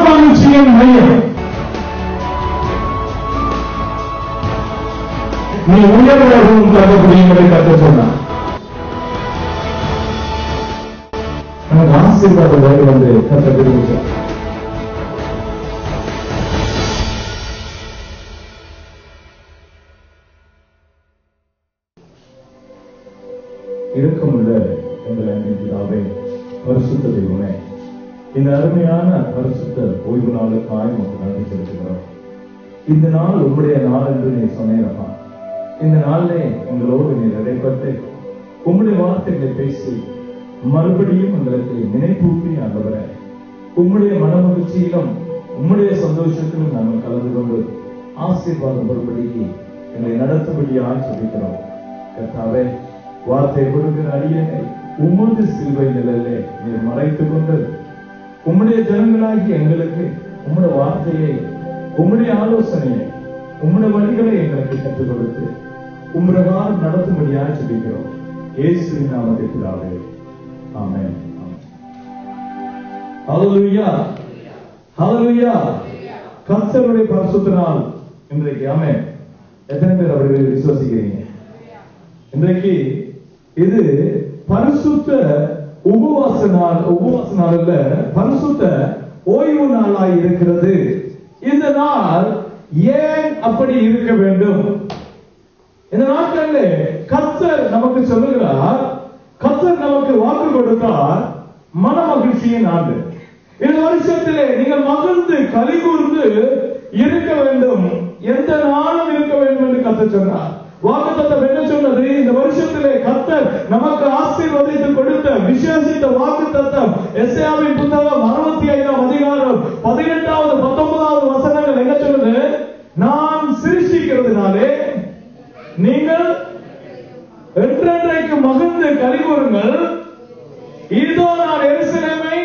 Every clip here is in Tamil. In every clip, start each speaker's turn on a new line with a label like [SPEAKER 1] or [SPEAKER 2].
[SPEAKER 1] மனமகிழ்ச்சியின் மையம். நீ உயர்வரும் தரக்கூடிய கற்று சொன்னார். நமக்கு ஆசீர்வாத வேலை வந்து கற்று விரும்புகிறார். இருக்கமுள்ள எங்கள் அன்பின் பிதாவே, பரிசுத்த தெய்வமே, இந்த அருமையான பரிசுத்த ஓய்வு நாளுக்காய் நமக்கு நன்றி செலுத்துகிறோம். இந்த நாள் உங்களுடைய நாள் என்று நீ சொன்னேனப்பா. இந்த நாளிலே எங்களோடு நீர் இடைப்பட்டு உங்களுடைய வார்த்தைகளை பேசி மறுபடியும் எங்களுக்கு நினைப்பூட்டி ஆண்டவரே, உங்களுடைய மனமகிழ்ச்சியிலும் உங்களுடைய சந்தோஷத்திலும் நாங்கள் கலந்து கொண்டு ஆசீர்வாதம் மறுபடிக்கு எங்களை நடத்தும்படியாக சொல்லிக்கிறோம். கர்த்தாவே, வார்த்தை கொடுக்கிற அடியனை உமது சிலுவை நிலையிலே நீர் மறைத்துக் கொண்டு உம்முடைய ஜனங்களாகி எங்களுக்கு உம்முடைய வார்த்தையை, உம்முடைய ஆலோசனையை, உம்முடைய வழிகளை எங்களுக்கு கற்றுக் கொடுத்து உம்முடையார் நடத்தும்படியாக சொல்லிக்கிறோம். இயேசுவின் நாமத்தில் பிதாவே, ஆமென். ஹல்லேலூயா, ஹல்லேலூயா. கர்த்தருடைய பரிசுத்த நாள் இன்றைக்கு. ஆமென். எத்தனை பேர் அவர்களை விசுவாசிக்கிறீங்க? இன்றைக்கு இது பரிசுத்த உபவாச நாள். உபவாச நாள் அல்ல, பரிசுத்த ஓய்வு நாளாய் இருக்கிறது. இந்த நாள் ஏன் அப்படி இருக்க வேண்டும்? இந்த நாட்களில் கர்த்தர் நமக்கு சொல்லுகிறார், கர்த்தர் நமக்கு வாக்கு கொடுத்தார், மன மகிழ்ச்சியின் ஆண்டு. இந்த வருஷத்திலே நீங்கள் மகிழ்ந்து கலிகூர்ந்து இருக்க வேண்டும், எந்த நாளும் இருக்க வேண்டும் என்று கர்த்தர் சொன்னார். வாக்குத்தத்தம் என்ன சொன்னது? இந்த வருஷத்திலே கர்த்தர் நமக்கு ஆசீர்வதித்து கொடுத்த விசேஷித்த வாக்குத்தத்தம் எசேயாவின் புத்தகம் 65ஆம் அதிகாரம் 18வது 19வது வசனங்கள் என்ன சொல்லுது? நான் சிருஷ்டிக்கிறதுனாலே நீங்கள் என்றென்றைக்கு மகிழ்ந்து கலிகூருங்கள். இதோ நான் எருசலேமை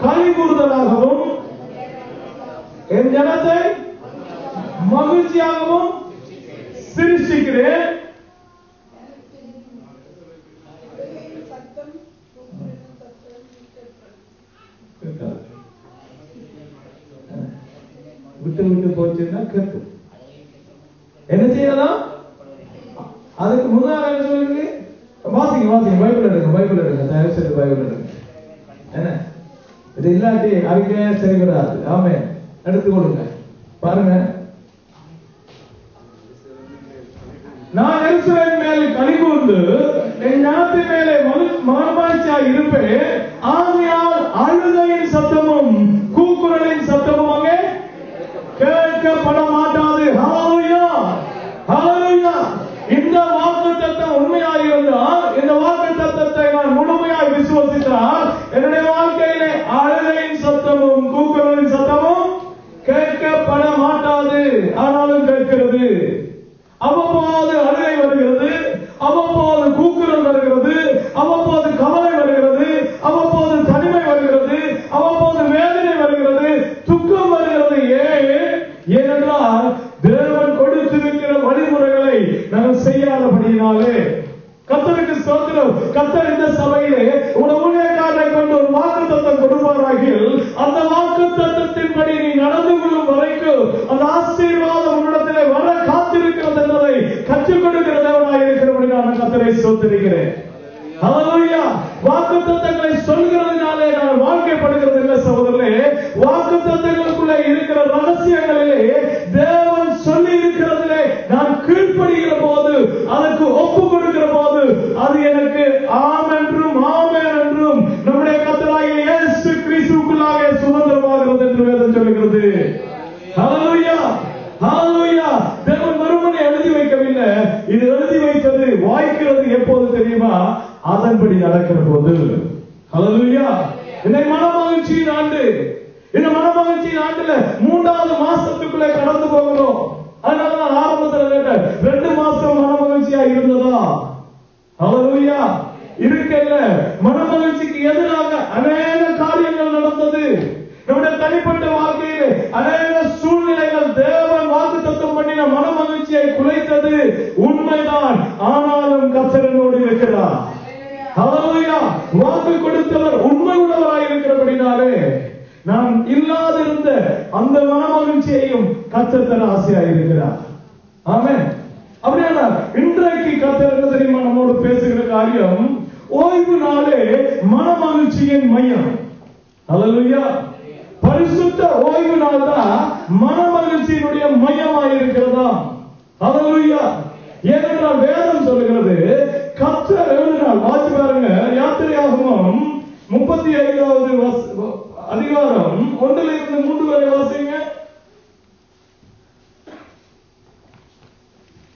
[SPEAKER 1] கலிகூறுதலாகவும் என் ஜனத்தை மகிழ்ச்சியாகவும் சிருஷ்டிக்கிறேன். விட்டு விட்டு போச்சுன்னா கேட்கு. என்ன செய்யலாம்? அதுக்கு முதல் என்ன சொல்லுங்க? வாசிங்க வாசிங்க, பைபிள் எடுங்க, பைபிள் எடுங்க, தயவு செய்து பைபிள் எடுங்க. என்ன இது இல்லாட்டி அறிக்கையே சரி வராது. ஆமென். எடுத்துக்கொள்ளுங்க. பாருங்க, நான் எருசலேமின் மேல் கலிகூர்ந்து என் ஞானத்தின் மேலே மனமகிழ்ச்சியாய் இருப்பேன். ஆகையால் அழுகையின் சத்தமும் கூக்குரலின் சத்தமும் அங்கே கேட்கப்பட மாட்டாது. ஹல்லேலூயா, ஹல்லேலூயா. இந்த வாக்குத்தத்தம் உண்மையாயிருந்தால், இந்த வாக்குத்தத்தத்தை நான் முழுமையாய் விசுவாசித்தால், என்னுடைய வாழ்க்கையிலே அழுகையின் சத்தமும் கூக்குரலின் சத்தமும் கேட்கப்பட மாட்டாது. ஆனாலும் கேட்கிறது. அவ்வப்போது அழுகை வருகிறது, அவ்வப்போது கூக்குரல் வருகிறது, அவ்வப்போது கவலை வருகிறது, அவ்வப்போது தனிமை வருகிறது, அவ்வப்போது வேதனை வருகிறது, துக்கம் வருகிறது. ஏனென்றால் தேவன் கொடுத்திருக்கிற வழிமுறைகளை நாம் செய்யாதபடியினாலே. கர்த்தருக்கு ஸ்தோத்திரம். கர்த்தர் இந்த சபையிலே உங்கள் ஊழியக்காரரை கொண்டு ஒரு வாக்குத்தத்தம் கொடுப்பாராகில், அந்த வாக்குத்தத்தத்தின்படி நீ நடந்து கொள்ளும் வரைக்கும் அந்த ஆசீர்வாதம் உன்னிடத்திலே வர காத்திருக்கிறது என்பதை கற்றுக் கொடுக்கிற தேவனாய் இருக்கிறபடி நான் கர்த்தரை ஸ்தோத்திரிக்கிறேன். ஹல்லேலூயா. வாக்குத்தத்தங்களை சொல்கிறதுனாலே நான் வாழ்க்கைப்படுகிறது இல்லை சகோதரர்களே. வாக்குத்தத்தங்களுக்குள்ளே இருக்கிற ரகசியங்களிலே தேவன் சொல்லி இருக்கிறதிலே நான் கீழ்ப்படுகிற போது, அதற்கு ஒப்பு கொடுக்கிற போது, அது எனக்கு ஆம் என்றும் ஆமென் என்றும் நம்முடைய கர்த்தராகிய இயேசு கிறிஸ்துவுக்குள்ளாக சுதந்திரமாகிறது என்று வேதம் சொல்லுகிறது. ஹல்லேலூயா, ஹல்லேலூயா. தேவன் மறுமொழி எழுதி வைக்கவில்லை. இது எழுதி வைத்தது, வாய்க்கிறது எப்போது தெரியுமா? அதன்படி நடக்கிற போது. ஹல்லேலூயா. இந்த மனமகிழ்ச்சியின் ஆண்டு, இந்த மனமகிழ்ச்சியின் ஆண்டுல 3வது மாசத்துக்குள்ளே கடந்து போகிறோம். அதனால ஆரம்பத்தில் கேட்டேன், 2 மாசம் மனமகிழ்ச்சியா இருந்ததா? ஹல்லேலூயா. இருக்கல்ல. மனமகிழ்ச்சிக்கு எதிராக அநேக காரியங்கள் நடந்தது. நம்முடைய தனிப்பட்ட வாழ்க்கையில் அநேக சூழ்நிலைகள் தேவன் வாக்குத்தத்தம் பண்ணின மனமகிழ்ச்சியை குலைத்தது உண்மைதான். ஆனாலும் கர்த்தரோடு இருக்கிறார். ஹல்லேலூயா. வாக்கு கொடுத்தவர் உண்மை உள்ளவராய் இருக்கிறபடினாலே நாம் இல்லாதிருந்த அந்த மனமகிழ்ச்சியையும் கர்த்தர் தர ஆசையாக இருக்கிறார். ஆமென். அப்படியானால் இன்றைக்கு கர்த்தர் என்ன தெரியுமா நம்மோடு பேசுகிற காரியம்? ஓய்வு நாளே மனமகிழ்ச்சியின் மையம். அல்லேலூயா. பரிசுத்த ஓய்வு நாள் தான் மனமகிழ்ச்சியினுடைய மையமாக இருக்கிறதா? அல்லேலூயா. ஏனென்றால் வேதம் சொல்லுகிறது, கர்த்தர் எழுதினார். வாசி பாருங்க, யாத்திரையாகமம் 35வது அதிகாரம் 1-3 வரை வாசிங்க.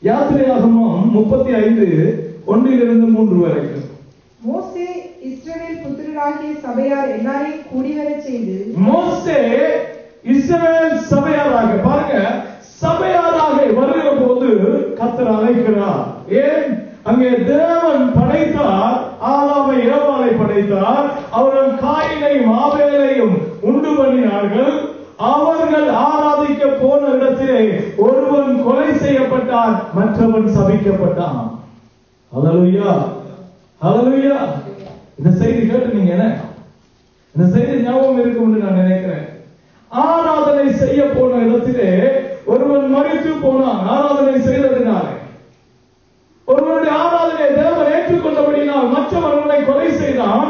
[SPEAKER 1] யாத்திரையாகமம் 35:1-3 வரைக்கும்.
[SPEAKER 2] மோசே இஸ்ரவேல் புத்திரராகிய சபையார் எல்லாரையும் கூடிவரச் செய்து,
[SPEAKER 1] மோசே இஸ்ரவேல் சபையாராக, பாருங்க, சபையாராக வருகிற போது கர்த்தர் அழைக்கிறார். ஏன்? அங்கே தேவன் படைத்தார், ஆதாமை ஏவாளை படைத்தார். அவர்கள் காயினையும் ஆபேலையும் உண்டு பண்ணினார்கள். அவர்கள் ஆராதிக்க போன இடத்திலே ஒருவன் கொலை செய்யப்பட்டான், மற்றவன் சபிக்கப்பட்டான். அல்லேலூயா, அல்லேலூயா. இந்த செய்தி கேட்டு நீங்க என்ன, இந்த செய்தி ஞாபகம் இருக்கும் என்று நான் நினைக்கிறேன். ஆராதனை செய்ய போன இடத்திலே ஒருவன் மரித்து போனான். ஆராதனை செய்ததினாலே, ஒருவனுடைய ஆராதனை தேவன் ஏற்றுக்கொண்டபடினால் மற்றவர்களை கொலை செய்தான்.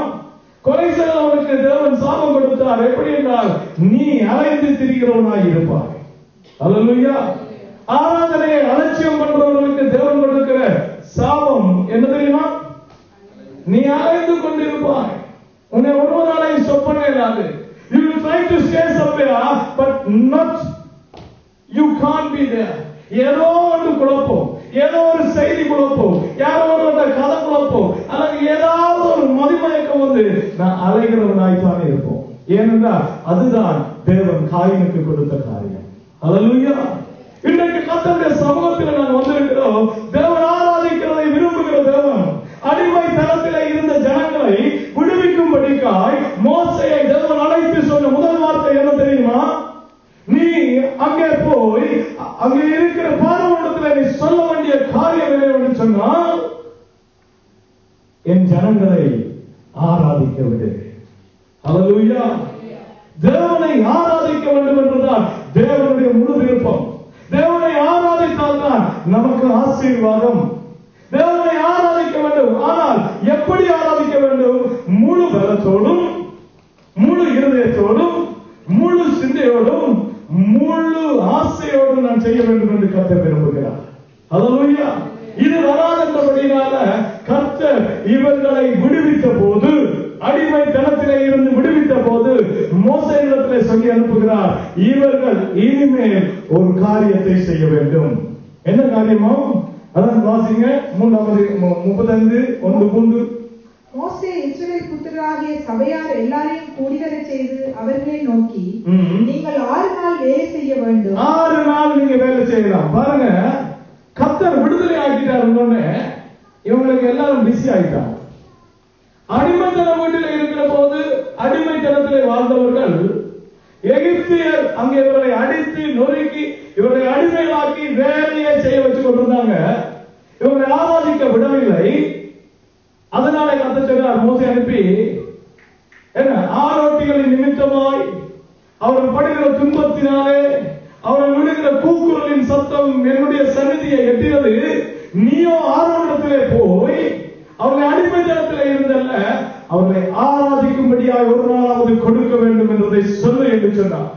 [SPEAKER 1] கொலை செய்தவனுக்கு தேவன் சாபம் கொடுத்தார். எப்படி என்றால், நீ அலைந்து திரிகிறவனாய் இருப்பாய். அல்லேலூயா. ஆராதனையை அலட்சியம் பண்றவர்களுக்கு தேவன் கொடுக்கிற சாபம் என்ன தெரியுமா? நீ அலைந்து கொண்டிருப்பாய். உன்னை ஒருவராலே ஸ்டாப் பண்ண இயலாது. You will try to stay somewhere, but not, you can't be there. ஏதோ ஒன்று குழப்பம், ஏதோ ஒரு செய்தி குழப்பம், யாரோ ஒரு கதை குழப்பம், அல்லது ஏதாவது ஒரு மதிமயக்கம் வந்து நான் அலைகிறவனாய்த்தான் இருப்போம். ஏனென்றால் அதுதான் தேவன் காயினுக்கு கொடுத்த காரியம். அல்லேலூயா. இன்றைக்கு கர்த்தருடைய சமூகத்தில் நான் வந்திருக்கிறோம். தேவன் ஆராதிக்கிறதை விரும்புகிற தேவன் அடிமை தளத்திலே இருந்த ஜனங்களை விடுவிக்கும்படிக்காய் மோசேயை தேவன் அழைத்து சொன்ன முதல் வார்த்தை என்ன தெரியுமா? நீ அங்கே போய் அங்கே இருக்கிற பார்வோனிடத்தில் நீ சொல்ல வேண்டிய காரியம் என்ன சொன்னால், என் ஜனங்களை ஆராதிக்க விடு. அல்லேலூயா. தேவனை ஆராதிக்க வேண்டும் என்றுதான் தேவனுடைய முழு விருப்பம். தேவனை ஆராதித்தால் தான் நமக்கு ஆசீர்வாதம். தேவனை ஆராதிக்க வேண்டும். ஆனால் எப்படி ஆராதிக்க வேண்டும்? முழு பலத்தோடும், முழு இருதயத்தோடும், முழு சிந்தையோடும், முழு ஆசையோடும் நான் செய்ய வேண்டும் என்று கர்த்தர் விரும்புகிறார். அல்லேலூயா. இது வராதபடியால கர்த்தர் இவர்களை விடுவித்த போது, அடிமைத்தனத்திலே இருந்து விடுவித்த போது மோசேயிடத்திலே சொல்லி அனுப்புகிறார், இவர்கள் இனிமேல் ஒரு காரியத்தை செய்ய வேண்டும். என்ன காரியமோ? அதான் வாசிங்க. 35:1-3.
[SPEAKER 2] மோசே இஸ்ரவேல் புத்திரராகிய சபையார் எல்லாரையும் கூடிவரச் செய்து அவர்களை நோக்கி, நீங்கள் 6 நாள் வேலை செய்ய வேண்டும்.
[SPEAKER 1] 6 நாள் நீங்க வேலை செய்யலாம். பாருங்க, கர்த்தர் விடுதலை ஆக்கிட்டாருன்னு இவங்களுக்கு எல்லாரும் பிஸி ஆயிட்டாங்க. அடிமைத்தன வீட்டில் இருக்கிற போது அடிமைத்தனத்திலே வாழ்ந்தவர்கள் எகிப்தியர் அங்கே இவர்களை அடித்து நொறுக்கி இவர்களை அடிமையாக்கி வேலையை செய்ய வச்சு கொண்டிருந்தாங்க. இவர்களை ஆராதிக்க விடவில்லை. அதனால கர்த்தர் சொன்னார், மோசே அனுப்பி, என்ன, ஆரோட்டிகளின் நிமித்தமாய் அவர்கள் படுகிற துன்பத்தினாலே அவர்கள் விடுகிற கூக்குரலின் சத்தம் என்னுடைய சந்நிதியை எட்டினது. நீயோ ஆரோனிடத்திலே போய் அவர்களை அடிமைத்தனத்திலே இருந்தல்ல, அவர்களை ஆராதிக்கும்படியாக ஒரு நாளாவது கொடுக்க வேண்டும் என்பதை சொல்லு என்று சொன்னார்.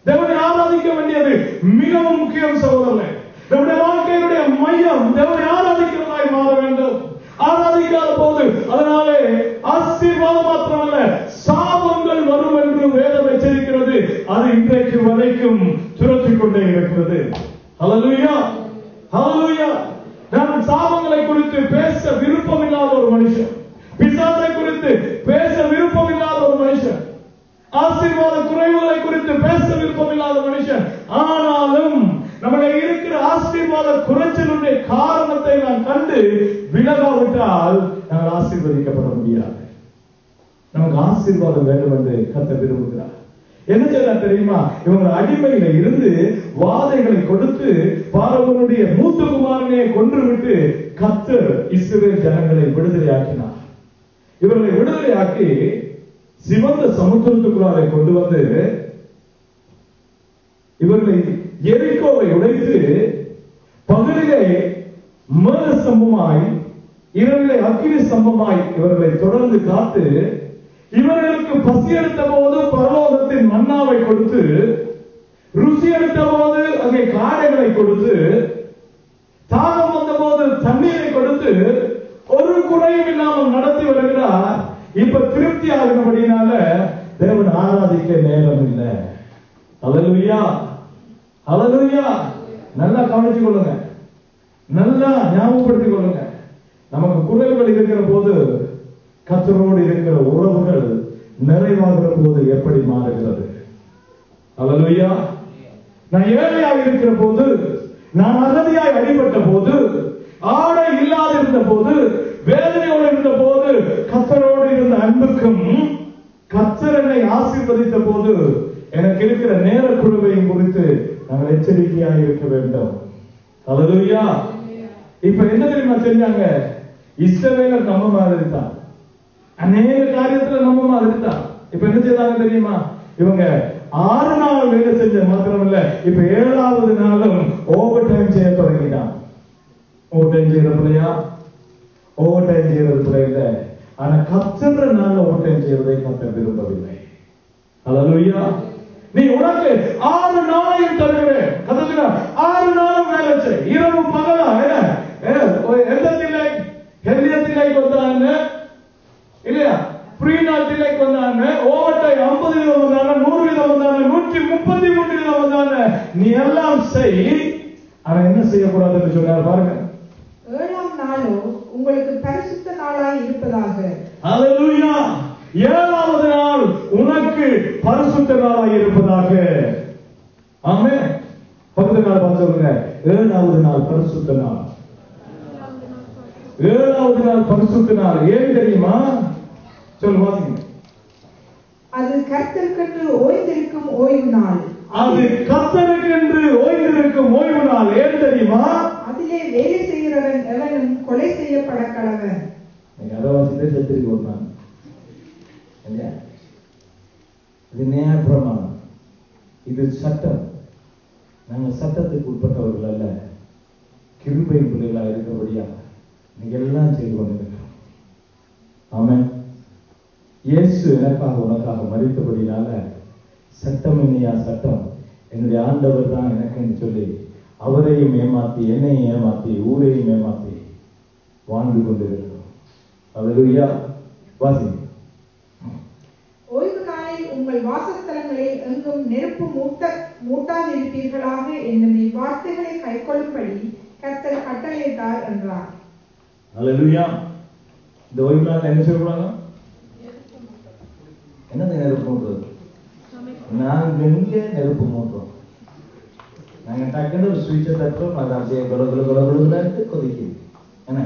[SPEAKER 1] தேவனை ஆராதிக்க வேண்டியது மிகவும் முக்கியம் சகோதரர்களே. நம்முடைய வாழ்க்கையினுடைய மையம் தேவனை ஆராதிக்கிறதாய் மாற வேண்டும். ஆராதிக்காத போது அதனாலே ஆசீர்வாதம் மாத்திரமல்ல, சாபங்கள் வரும் என்று வேதம் எச்சரிக்கிறது. அது இன்றைக்கு வரைக்கும் துரத்திக் கொண்டே இருக்கிறது. அல்லேலூயா, அல்லேலூயா. நான் சாபங்களை குறித்து பேச விருப்பம் இல்லாத ஒரு மனுஷன், பிசாசை குறித்து பேச விருப்பம் இல்லாத ஒரு மனுஷன், ஆசீர்வாத குறைவுகளை குறித்து பேச விருப்பம் இல்லாத மனுஷன். ஆனாலும் நம்முடைய இருக்கிற ஆசீர்வாத குறைச்சலுடைய காரணத்தை நாம் கண்டு விலகாவிட்டால் நாங்கள் ஆசீர்வதிக்கப்பட முடியாது. நமக்கு ஆசீர்வாதம் வேண்டும் என்று கர்த்தர் விரும்புகிறார். என்ன செய்யலாம் தெரியுமா? இவங்க அடிமையில இருந்து வாதைகளை கொடுத்து பார்வோனுடைய மூத்த குமாரனை கொன்றுவிட்டு கர்த்தர் இஸ்ரவேல் ஜனங்களை விடுதலை ஆக்கினார். இவர்களை விடுதலை ஆக்கி சிவந்த சமுத்திரத்துக்குள்ளாரை கொண்டு வந்து இவர்களை எரிகோவை உடைத்து பகலிலே மேக ஸ்தம்பமாய் இரவிலே அக்கினி ஸ்தம்பமாய் இவர்களை தொடர்ந்து காத்து இவர்களுக்கு பசி எடுத்த போது பரலோகத்தின் மன்னாவை கொடுத்து ருசி எடுத்த போது அங்கே காடைகளை கொடுத்து தாகம் வந்த போது தண்ணீரை கொடுத்து ஒரு குறையும் இல்லாமல் நடத்தி வருகிறார். இப்ப திருப்தி ஆகினபடினால தேவன் ஆராதிக்க நேரம் இல்லை. ஹல்லேலூயா, ஹல்லேலூயா. நல்லா கவனிச்சு கொள்ளுங்க, நல்லா ஞாபகப்படுத்திக் கொள்ளுங்க. நமக்கு குறைவுகள் இருக்கிற போது கர்த்தரோடு இருக்கிற உறவுகள் நிறைவாகிற போது எப்படி மாறுகிறது. ஹல்லேலூயா. நான் ஏழையாக இருக்கிற போது, நான் அகதியாய் அடிபட்ட போது, ஆடை இல்லாதிருந்த போது, வேதனையோடு இருந்த போது, கர்த்தரோடு இருந்த அன்புக்கும் கர்த்தர் என்னை ஆசீர்வதித்த போது எனக்கு இருக்கிற நேர குழுவையும் குறித்து நாங்கள் எச்சரிக்கையாக இருக்க வேண்டும். ஹல்லேலூயா. இப்ப என்ன தெரியுமா செஞ்சாங்க? இஸ்ரவேலர் நம்ம மாதிரி தான், அநேக காரியத்துல நம்ம மாதிரி தான். இப்ப என்ன செய்தாங்க தெரியுமா? இவங்க 6 நாள் வேலை செஞ்ச மாத்திரமல்ல, இப்ப 7வது நாளும் ஓவர் டைம் செய்ய தொடங்கினான். ஓவர் டைம் செய்யறதுலையா? ஓவர் டைம் செய்யறது இல்ல. ஆனா கத்துற நாள்ல ஓவர் டைம் செய்யறதை கத்த விரும்பவில்லை. ஹல்லேலூயா. நீ உனக்கு 6 நாளையும் தருகிறேன். கத்துக்கிற 6 நாளும் வேலை செய், இரவு பகலா. எல்லத்திலே வந்தாங்க இல்லையா? ஃப்ரீ நாட்டிலே வந்தாங்க, ஓவர் டைம் 50 வீதம் வந்தாங்க, 100 வீதம் வந்தாங்க, 133 வீதம் வந்தாங்க. நீ எல்லாம் செய். ஆனா என்ன செய்யக்கூடாதுன்னு சொன்னார் பாருங்க.
[SPEAKER 2] 7ஆம் நாளோ உங்களுக்கு பரிசுத்த நாளாய் இருப்பதாக.
[SPEAKER 1] ஹல்லேலூயா. 7வது நாள் உனக்கு பரிசுத்த நாளாய் இருப்பதாக. ஆமென். பக்கத்து நாள் பார்த்து சொல்லுங்க, 7வது நாள் பரிசுத்த நாள். 7வது நாள் பரிசுத்த நாள். ஏன் தெரியுமா? சொல்லுவாங்க.
[SPEAKER 2] அது கர்த்தருக்கென்று ஓய்ந்திருக்கும் ஓய்வு நாள்.
[SPEAKER 1] அது கர்த்தருக்கென்று ஓய்ந்திருக்கும் ஓய்வு நாள். ஏன் தெரியுமா?
[SPEAKER 2] அதிலே வேலை செய்கிறவன் எவனும் கொலை செய்யப்பட கடவன்.
[SPEAKER 1] அறவாசிலே செத்துருக்கு ஒரு நாள் இல்லையா? இது நியாய பிரமாணம், இது சட்டம். நாங்க சட்டத்துக்கு உட்பட்டவர்கள் அல்ல, கிருபை பிள்ளைகளாக இருக்கிறபடியா நீங்க எல்லாம் செய்து கொண்டிருக்கிறோம். ஆமென். இயேசு எனக்காக உனக்காக மரித்தபடினால சட்டம் என்னையா சட்டம், என்னுடைய ஆண்டவர் தான் எனக்கு சொல்லி அவரையும் ஏமாத்தி என்னையும் ஏமாத்தி ஊரையும் ஏமாத்தி வாழ்ந்து கொண்டிருக்கிறோம். ஹல்லேலூயா. வாசி.
[SPEAKER 2] ஓய்வு நாளில் உங்கள் வாசஸ்தலங்களில் எங்கும் நெருப்பு மூட்டாதிருப்பீர்களாக என்னும் இவ்வார்த்தைகளை கைக்கொள்ளும்படி கர்த்தர் கட்டளையிட்டார் என்றார்.
[SPEAKER 1] ஹல்லேலூயா. இந்த ஓய்வு நாள் என்ன செய்யக்கூடாது? என்னது நெருப்பு மூட்டுறது? நாங்க எங்க நெருப்பு மூட்டுறோம்? நாங்க டக்குன்னு ஒரு சுவிட்சை தட்டுறோம், அது அப்படியே கொலகுலன்னு கொதிக்குது. என்ன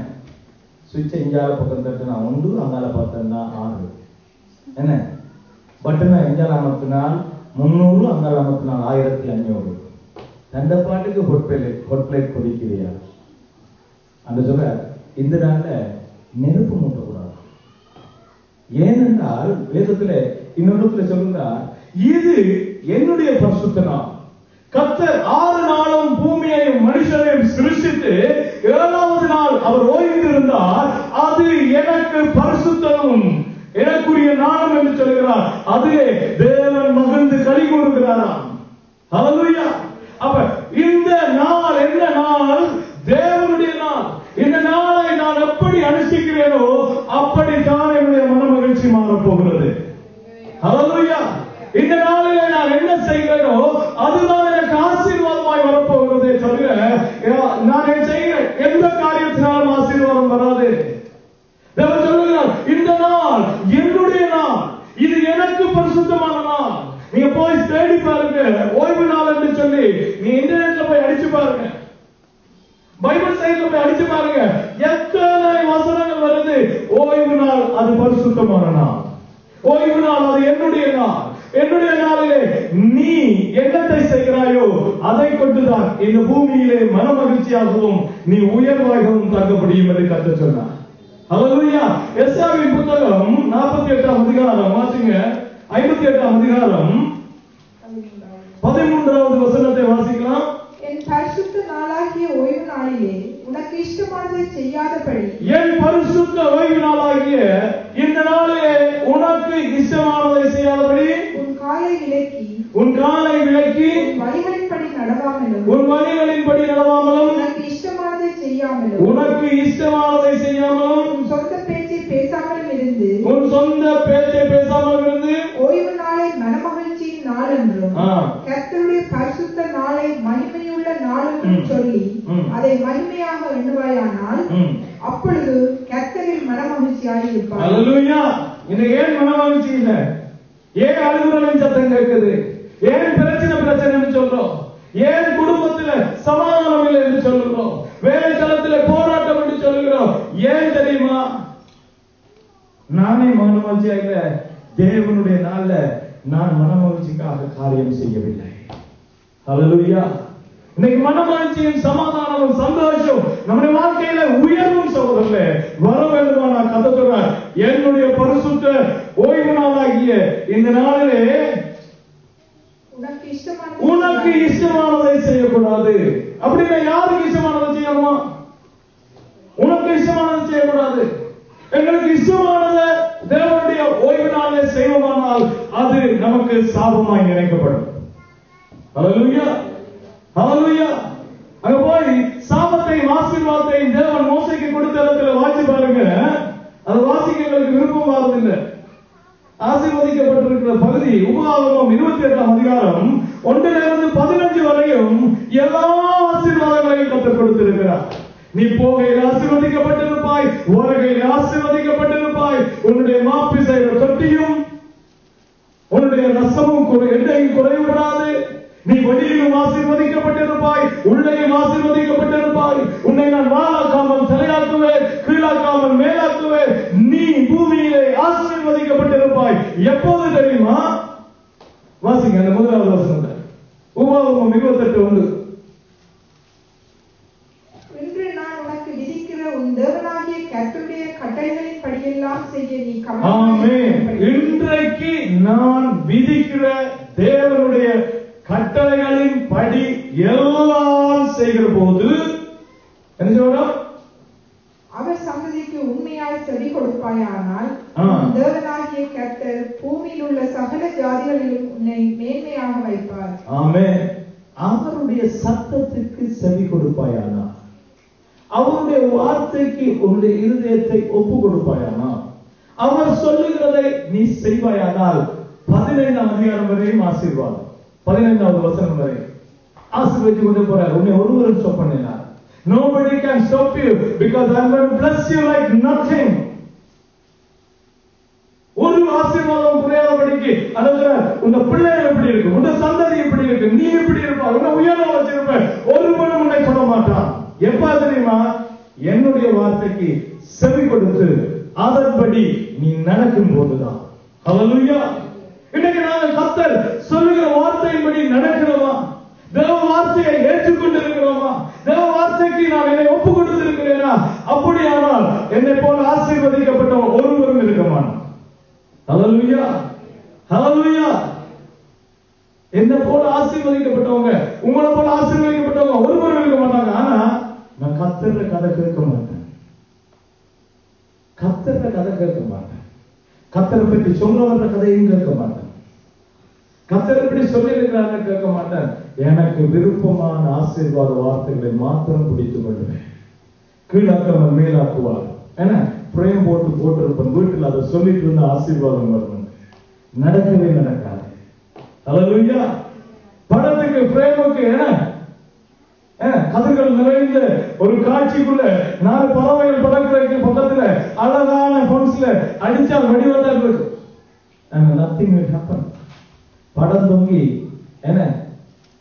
[SPEAKER 1] சுவிட்சை இஞ்சால பக்கம் தட்டுனா 1, அங்கால பார்த்தா 6. என்ன பட்டனை இஞ்சால அமர்த்தினால் 300, அங்கால அமர்த்தினால் 1500. தண்ட பாட்டுக்கு ஹொட் பிளேட் கொதிக்கிறியா? அந்த சொல்ற இந்த நாள்ல நெருப்பு மூட்டக்கூடாது. ஏனென்றால் வேதத்துல இன்னொரு சொல்லுகிறார், இது என்னுடைய பரிசுத்த நாள். கர்த்தர் 6 நாளும் பூமியையும் மனுஷனையும் சிருஷ்டித்து 7வது நாள் அவர் ஓய்ந்திருந்தார். அது எனக்கு பரிசுத்தமும் எனக்குரிய நாளும் என்று சொல்கிறார். அதிலே தேவன் மகிழ்ந்து களி கூறுகிறாராம். ஹல்லேலூயா. அப்ப இந்த நாள் என்ன நாள்? தேவனுடைய நாள். இந்த நாளை நான் எப்படி அனுஷ்டிக்கிறேனோ அப்படித்தான் என்னுடைய மன மகிழ்ச்சி மாறப்போகிறது. ஹல்லேலூயா. இந்த நாளிலே நான் என்ன செய்கிறேனோ அதுதான் எனக்கு ஆசீர்வாதமாய் வரப்போகிறது. சொல்லுங்க, நான் செய்கிற எந்த காரியத்தினாலும் ஆசீர்வாதம் வராது. தேவன் சொல்லுகிறார், இந்த நாள் என்னுடைய நாள், இது எனக்கு பரிசுத்தமான நாள். நீங்க போய் தேடி பாருங்க, ஓய்வு நாள் என்று சொல்லி நீ இன்டர்நெட்ல போய் அடிச்சு பாருங்க, பைபிள் சைட்ல போய் அடிச்சு பாருங்க, எத்தனை வசனங்கள் வருது. ஓய்வு நாள் அது பரிசுத்தமான நாள், ஓய்வு நாள் அது என்னுடைய நாள். என்னுடைய நாளிலே நீ என்னத்தை செய்கிறாயோ அதை கொண்டுதான் இந்த பூமியிலே மன மகிழ்ச்சியாகவும் நீ உயர்வாகவும் தங்க முடியும் என்று கர்த்தர் சொன்னார். ஹல்லேலூயா. எஸ்ஆவின் புத்தகம் 48ஆம் அதிகாரம் வாசிங்க. 58ஆம் அதிகாரம் 13வது வசனத்தை வாசிக்கலாம்.
[SPEAKER 2] என் பரிசுத்த நாளாகிய ஓய்வு நாளிலே உனக்கு இஷ்டமானதை செய்யாதபடி,
[SPEAKER 1] என் பரிசுத்த ஓய்வு நாளாகிய இந்த நாளிலே உனக்கு இஷ்டமானதை செய்யாதபடி
[SPEAKER 2] உன் காலை விலக்கி
[SPEAKER 1] உன்
[SPEAKER 2] வழிகளின்படி நடவாமலும்
[SPEAKER 1] உனக்கு இஷ்டமானதை செய்யாமலும்
[SPEAKER 2] உன் சொந்த பேச்சை பேசாமலும் இருந்து ஓய்வு நாளை மனமகிழ்ச்சியின் நாள் என்றும் கர்த்தருடைய பரிசுத்த நாளை மகிமையுள்ள நாள் என்றும் சொல்லி அதை மகிமையாக எண்ணுவாயானால் அப்பொழுது கர்த்தரில் மனமகிழ்ச்சியாக இருப்பார்.
[SPEAKER 1] அல்லேலூயா. இன்னைக்கு ஏன் மனமகிழ்ச்சி இல்லை? ஏன் அழுகுறலின் சத்தம் கேட்குது? ஏன் பிரச்சனை சொல்றோம்? ஏன் குடும்பத்துல சமாதானம் இல்லை என்று சொல்லுகிறோம்? வேலை தளத்துல போராட்டம் என்று சொல்லுகிறோம்? ஏன் தெரியுமா? நானே மனமகிழ்ச்சியா இல்ல. தேவனுடைய நாள்ல நான் மனமகிழ்ச்சிக்காக காரியம் செய்யவில்லை. அல்லேலூயா. இன்னைக்கு மனமகிழ்ச்சியும் சமாதானமும் சந்தோஷம் நம்முடைய வாழ்க்கையில உயர்வும் சகோதரர்களே வர வேண்டுமா? நான் கதை சொல்றேன். என்னுடைய பரிசுத்த ஓய்வு நாளாகிய இந்த நாளிலே உனக்கு இஷ்டமானதை செய்யக்கூடாது. அப்படின்னா யாருக்கு இஷ்டமானதை செய்யணுமா? உனக்கு இஷ்டமானதை செய்யக்கூடாது. எங்களுக்கு இஷ்டமானதை தேவனுடைய ஓய்வு நாளை செய்வோமானால் அது நமக்கு சாபமாய் நினைக்கப்படும். ஹல்லேலூயா. ஹல்லேலூயா. அங்க போய் சாபத்தையும் ஆசீர்வாதத்தையும் தேவன் மோசேக்கு கொடுத்த இடத்துல வாசி பாருங்க. அது வாசிக்க எங்களுக்கு விருப்பம் வரதில்லை. ஆசீர்வதிக்கப்பட்டிருக்கிற பகுதி உபாகமம் 28ஆம் அதிகாரம் 1-15 வரையும் எல்லா ஆசீர்வாதங்களையும் கற்றுக் கொடுத்திருக்கிறார். நீ போகையில் ஆசீர்வதிக்கப்பட்டிருப்பாய், வருகையில் ஆசீர்வதிக்கப்பட்டிருப்பாய். உன்னுடைய மாப்பிசைற தொட்டியும் உன்னுடைய ரசமும் எண்ணையும் குறைவுபடாது. நீ வெளியிலும் ஆசீர்வதிக்கப்பட்டிருப்பாய், உள்ளேயும் ஆசீர்வதிக்கப்பட்டிருப்பாய். உன்னை நான் வாழாக்காமல் தலையாக்குவேன், கீழாக்காமல் மேலாக்குவேன். நீ பூமியிலே ஆசீர்வதிக்கப்பட்டிருப்பாய். எப்போது தெரியுமா? வாசிங்க அந்த முதலாவது வசனத்தை. உபாகமம் 28:1.
[SPEAKER 2] இன்று நான் உனக்கு விதிக்கிற உன் தேவனாகிய கர்த்தருடைய கட்டளைகளின் படியெல்லாம் செய்ய நீ
[SPEAKER 1] ஆமென். இன்றைக்கு நான் விதிக்கிற தேவனுடைய கட்டளைகளின் படி எல்லாம் செய்கிற போது என்ன சொல்றோம்?
[SPEAKER 2] அவர் சந்ததிக்கு உண்மையாய் செவி கொடுப்பாயானால் தேவனாகிய கர்த்தர் பூமியில் உள்ள சகல ஜாதிகளிலும் உன்னை மேன்மையாக வைப்பார்.
[SPEAKER 1] ஆமென். அவருடைய சத்தத்துக்கு செவி கொடுப்பாயானா, அவருடைய வார்த்தைக்கு உன்னுடைய இருதயத்தை ஒப்பு கொடுப்பாயானா, அவர் சொல்லுகிறதை நீ செய்வாயானால் 15ஆம் அதிகாரம் வரையும் ஆசீர்வாதம். 15வது வசனம் வரை ஆசீர்வதித்து கொண்டு போறார். உன்னை ஒருவரும் ஸ்டாப் பண்ணல. Nobody can stop you because I'm going to bless you like nothing. ஒரு ஆசீர்வாதம் குறையாதபடிக்கு அதாவது உங்க பிள்ளைகள் எப்படி இருக்கு, உங்க சந்ததி எப்படி இருக்கு, நீ எப்படி இருப்பா, உன்னை உயர்வா வச்சிருப்ப, ஒருவனும் உன்னை சொல்ல மாட்டான். எப்ப தெரியுமா? என்னுடைய வார்த்தைக்கு செவி கொடுத்து அதன்படி நீ நடக்கும் போதுதான். ஹல்லேலூயா. இன்னைக்கு நாங்கள் கர்த்தர் சொல்லுகிற வார்த்தையின்படி நடக்கிறோமா? தேவ வார்த்தையை ஏற்றுக்கொண்டு இருக்கிறோமா? தேவ வார்த்தைக்கு நான் என்னை ஒப்பு கொடுத்திருக்கிறேனா? அப்படியானால் என்னை போல ஆசீர்வதிக்கப்பட்ட ஒருவரும் இருக்க மாட்டான். ஹல்லேலூயா. ஹல்லேலூயா. என்னை போல ஆசீர்வதிக்கப்பட்டவங்க, உங்களை போல ஆசீர்வதிக்கப்பட்டவங்க ஒருவரும் இருக்க மாட்டாங்க. ஆனா நான் கர்த்தருடைய கதை கேட்க மாட்டேன். கர்த்தருடைய கதை கேட்க மாட்டேன். கர்த்தரை பற்றி சொல்றவர கதையும் கேட்க மாட்டேன். கர்த்தர் எப்படி சொல்லி இருக்கிறாங்க கேட்க மாட்டேன். எனக்கு விருப்பமான ஆசீர்வாத வார்த்தைகளை மாத்திரம் பிடித்துக் கொள்வேன். கீழாக்காமல் மேலாக்குவார். ஏன்னா பிரேம் போட்டிருப்பேன் வீட்டில் அதை சொல்லிட்டு இருந்த ஆசீர்வாதம் வரணும். நடக்கவே நடக்காது. ஹல்லேலூயா. படத்துக்கு பிரேமுக்கு கதிர்கள் நிறைந்த ஒரு காட்சிக்குள்ள 4 பறவைகள் பறக்கிறதுக்கு பக்கத்துல அழகான பொன்ஸ்ல அடிச்சா வடிவதா இருக்கு. Nothing will happen. படம் தொங்கி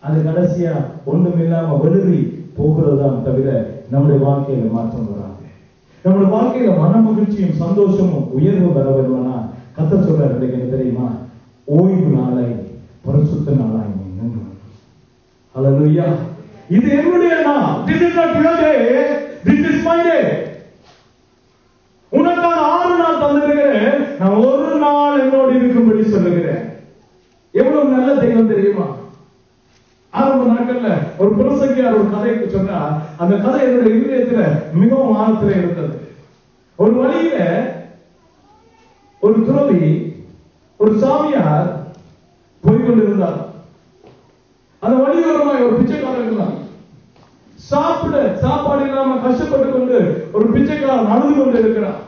[SPEAKER 1] அது கடைசியா ஒண்ணும் இல்லாம வெளுவி போகிறதுதான் தவிர நம்முடைய வாழ்க்கையில மாற்றம் வராது. நம்முடைய வாழ்க்கையில மன மகிழ்ச்சியும் சந்தோஷமும் உயர்வு வர வேண்டும்னா கர்த்தர் சொல்றாரு என்ன தெரியுமா? ஓய்வு நாளை பரிசுத்த நாளாய் நீங்க. ஹல்லேலூயா. இது என்னுடைய நாள். This is not your day. This is my day. செய்தோம் தெரியுமா? ஆரம்ப நாட்கள்ல ஒரு பிரசங்கியார் ஒரு கதைக்கு சொன்னா அந்த கதை என்னுடைய இதயத்துல மிகவும் ஆழத்துல இருந்தது. ஒரு வழியில ஒரு துறவி ஒரு சாமியார் போய்கொண்டிருந்தார். அந்த வழியோரமாய் ஒரு பிச்சைக்காரன் இருந்தான். சாப்பாடு இல்லாம கஷ்டப்பட்டு கொண்டு ஒரு பிச்சைக்காரன் அழுது கொண்டு இருக்கிறான்.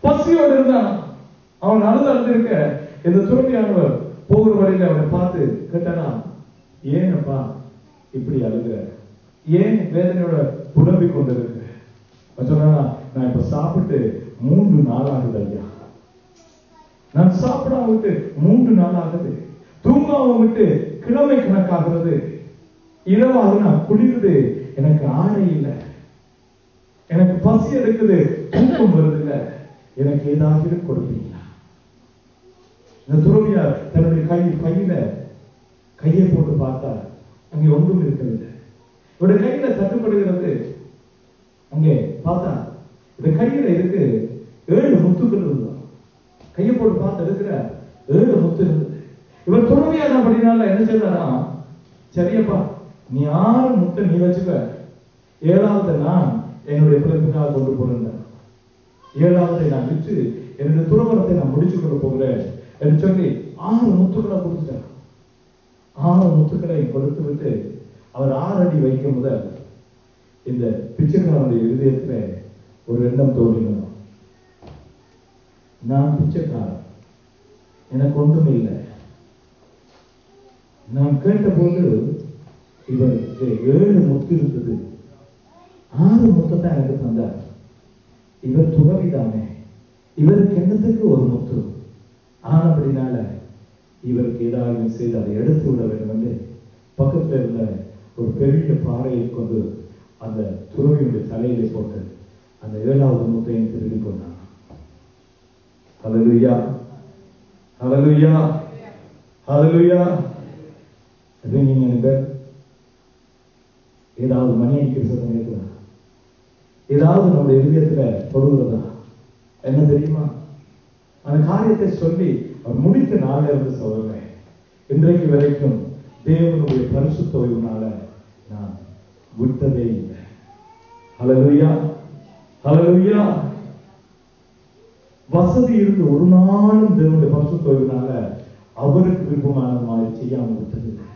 [SPEAKER 1] பசியோடு இருந்தான். அவன் அழுது இருக்க இந்த துறவியானவர் போகிற வழியில அவனை பார்த்து கேட்டானா, ஏனப்பா இப்படி அழுகிற, ஏன் வேதனையோட புலம்பிக் கொண்டிருக்க? சொன்னா, நான் இப்ப சாப்பிட்டு 3 நாள் ஆகுது ஐயா, நான் சாப்பிடாம விட்டு 3 நாள் ஆகுது, தூங்காம விட்டு கிழமை கணக்காகிறது, இரவாக நான் குளிருது, எனக்கு ஆடை இல்லை, எனக்கு பசி எடுக்குது, தூக்கம் வருது இல்ல, எனக்கு ஏதாவது கொடுப்பீங்களா? இந்த துறவியார் தன்னுடைய கையில கையை போட்டு பார்த்தா அங்கே ஒன்றும் இருக்கிறது. இவருடைய கையில தட்டுப்படுகிறது. அங்கே பார்த்தா இந்த கையில இருக்கு 7 முத்துக்கள் இருந்தோம். கையை போட்டு பார்த்து இருக்கிற 7 முத்து இருந்தது. இவர் துறவியார் அப்படினால என்ன செய்யறாரா, சரியப்பா நீ 6 முத்தை நீ வச்சுக்க, 7வது நான் என்னுடைய பிள்ளைக்காக கொண்டு போறேன், 7வது நான் விட்டு என்னுடைய துறவரத்தை நான் முடிச்சு கொண்டு போகிறேன் என்று சொல்லி 6 முத்துக்களை கொடுத்துட்டார். 6 முத்துக்களை கொடுத்து விட்டு அவர் 6 அடி வைக்கும் முதல் இந்த பிச்சைக்காரனுடைய இதயத்துல ஒரு எண்ணம் தோன்றினார். நான் பிச்சைக்காரன், எனக்கு ஒன்றும் இல்லை. நான் கேட்டபோது இவருக்கு 7 முத்து இருந்தது, 6 முத்தை தான் எனக்கு தந்தார். இவர் துறவிதானே, இவருக்கு என்னத்துக்கு ஒரு முத்து? ஆனபடினால இவருக்கு ஏதாவது செய்து அதை எடுத்து விட வேண்டும் என்று பக்கத்தில் இருந்த ஒரு பெரிய பாறையை கொண்டு அந்த துறவியுடைய தலையிலே போட்டு அந்த 7வது முத்தையும் திருடி கொண்டான். ஹல்லேலூயா, ஹல்லேலூயா, ஹல்லேலூயா. நீங்க ஏதாவது மணி அடிக்கிற சத்தம் கேட்குதா? ஏதாவது நம்முடைய இதயத்துல தொடுகிறதா? என்ன தெரியுமா, அந்த காரியத்தை சொல்லி அவர் முடித்த நாளில் இருந்து சொல்றேன், இன்றைக்கு வரைக்கும் தேவனுடைய பரிசுத்த ஓய்வுனால நான் விட்டதே இல்லை. ஹல்லேலூயா, ஹல்லேலூயா. வசதி இருந்து ஒரு நாளும் தேவனுடைய பரிசுத்த ஓய்வுனால அவருக்கு விருப்பமான மாதிரி செய்யாம விட்டதில்லை.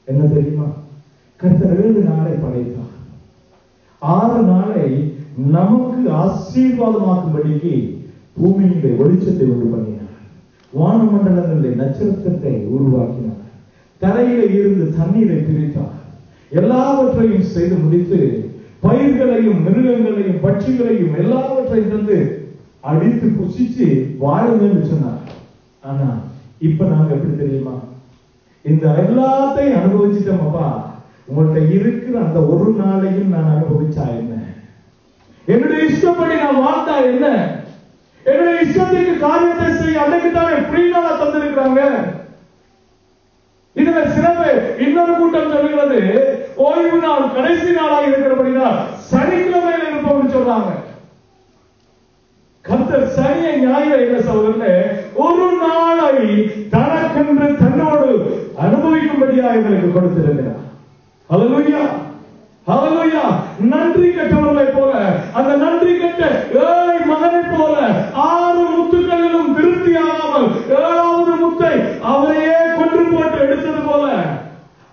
[SPEAKER 1] என்ன தெரியுமா, கர்த்தர் 7 நாளை படைத்தார், 6 நாளை நமக்கு ஆசீர்வாதமாக்கும்படிக்கு பூமியினுடைய வெளிச்சத்தை உண்டு பண்ணினார், வானமண்டலங்களுடைய நட்சத்திரத்தை உருவாக்கினார், தரையில இருந்து தண்ணீரை பிரித்தார், எல்லாவற்றையும் செய்து முடித்து பயிர்களையும் மிருகங்களையும் பட்சிகளையும் எல்லாவற்றையும் தந்து அடித்து புசிச்சு வாழுங்க என்று சொன்னார். ஆனா இப்ப நாங்க எப்படி தெரியுமா, இந்த எல்லாத்தையும் அனுபவிச்சுட்டோம். அப்பா உங்கள்கிட்ட இருக்கிற அந்த ஒரு நாளையும் நான் அனுபவிச்சா என்ன, என்னுடைய இஷ்டப்படி நான் வாழ்ந்தா என்ன, என்னுடைய இஷ்டத்துக்கு காரியத்தை செய்ய அன்னைக்கு தானே ஃப்ரீ நாளா தந்திருக்கிறாங்க. இதுல சிறப்பு இன்னொரு கூட்டம் சொல்லுகிறது, ஓய்வு நாள் கடைசி நாளாக இருக்கிறபடினால் சனிக்கிழமையில் இருப்போம்னு சொல்றாங்க. கர்த்தர் சனியை ஞாயிறு என்ன சொல்றதுல ஒரு நாளை தனக்கென்று தன்னோடு அனுபவிக்கும்படியா எங்களுக்கு கொடுத்திருக்கிறார். ஹல்லேலூயா, ஹல்லேலூயா. நன்றி கெட்டவர்களை போல, அந்த நன்றி கெட்ட ஏழை மகனை போல 6 முத்துக்களிலும் திருப்தி ஆகாமல் 7வது முத்தை அவரையே கொன்று போட்டு எடுத்தது போல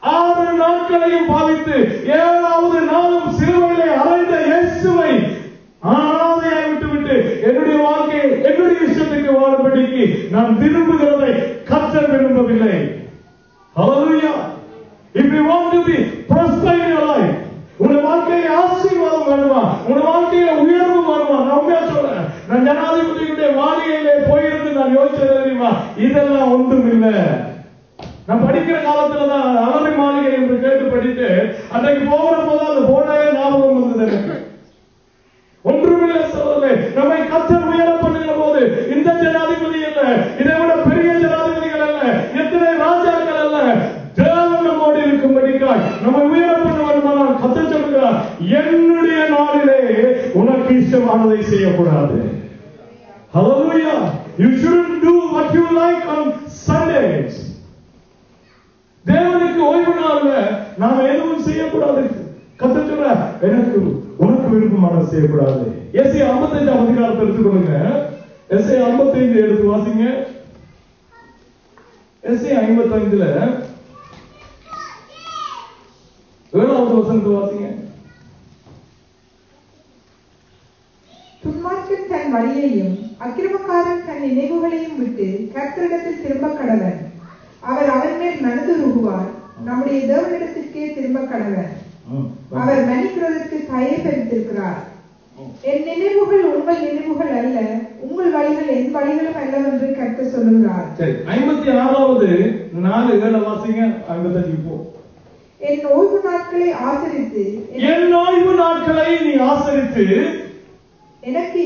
[SPEAKER 1] 6 நாட்களையும் பாவித்து 7வது நாளும் சிலுவையிலே அறைந்த இயேசுவை ஆராதையாய் விட்டுவிட்டு என்னுடைய வாழ்க்கையை என்னுடைய இஷ்டத்துக்கு வாழும்படிக்கு நான் விரும்புகிறதை கர்த்தர் விரும்பவில்லை. ஹல்லேலூயா. If you want to be prosper in your life, உங்க வாழ்க்கையில ஆசீர்வாதம் வேணுமா, உங்க வாழ்க்கையில உயர்வு வேணுமா, நான் உண்மையா சொல்றேன். நான் ஜனாதிபதியுடைய மாளிகையிலே போயிருந்து நான் யோசிச்சது தெரியுமா, இதெல்லாம் ஒன்றும் இல்லை. நான் படிக்கிற காலத்துலதான் அலரி மாளிகை என்று கேட்டு படித்து அன்றைக்கு போகிற போது அந்த போனே ஞாபகம் வந்தது எனக்கு. ஒன்றுமில்லை சகோதரர்களே, நம்மை கர்த்தர் உயர பண்ணுகிற போது இந்த ஜனாதிபதி அல்ல, இதை விட பெரிய ஜனாதிபதிகள் அல்ல, எத்தனை ராஜாக்கள் அல்ல, தேவன் நம்மோடு இருக்கும்படிக்காய் நம்மை உயர பண்ண வேண்டுமானால் கர்த்தர் சொல்கிறார், என்னுடைய நாளிலே உனக்கு இஷ்டமானதை செய்யக்கூடாது. Hallelujah. You shouldn't do what you like on Sundays. தேவனுக்கு ஓய்வு நாள்ல நாம எதுவும் செய்யக்கூடாது. கர்த்தர் சொல்றார், எனக்கு உனக்கு விருப்பமானது செய்யக்கூடாது. எஸ்ஐ 55 அதிகாரத்தை எடுத்துக்கொள்ளுங்க. எஸ்ஐ 55 எடுத்து வாசிங்க. எஸ்ஐ 55ல 7வது வசனத்தை வாசிங்க.
[SPEAKER 2] துன்மார்க்கன் தன் வழியையும் அக்கிரமக்காரன் தன் நினைவுகளையும் விட்டு கர்த்தரிடத்தில் திரும்ப கடவன். அவர் அவன் மேல் மனதுருகுவார். நம்முடைய தேவனிடத்திற்கே திரும்ப கடவன். அவர் மன்னிக்கிறதற்கு தயை பெற்றிருக்கிறார். என் நினைவுகள் உங்கள் நினைவுகள் அல்ல, உங்கள் வழிகள் என் வழிகளும் அல்லவென்று கர்த்தர் சொல்லுகிறார்.
[SPEAKER 1] சரி, 56வது 4 வாசிங்க. 55 போ.
[SPEAKER 2] என் ஓய்வு நாட்களை ஆசரித்து,
[SPEAKER 1] என் ஓய்வு நாட்களை நீ ஆசரித்து,
[SPEAKER 2] எனக்கு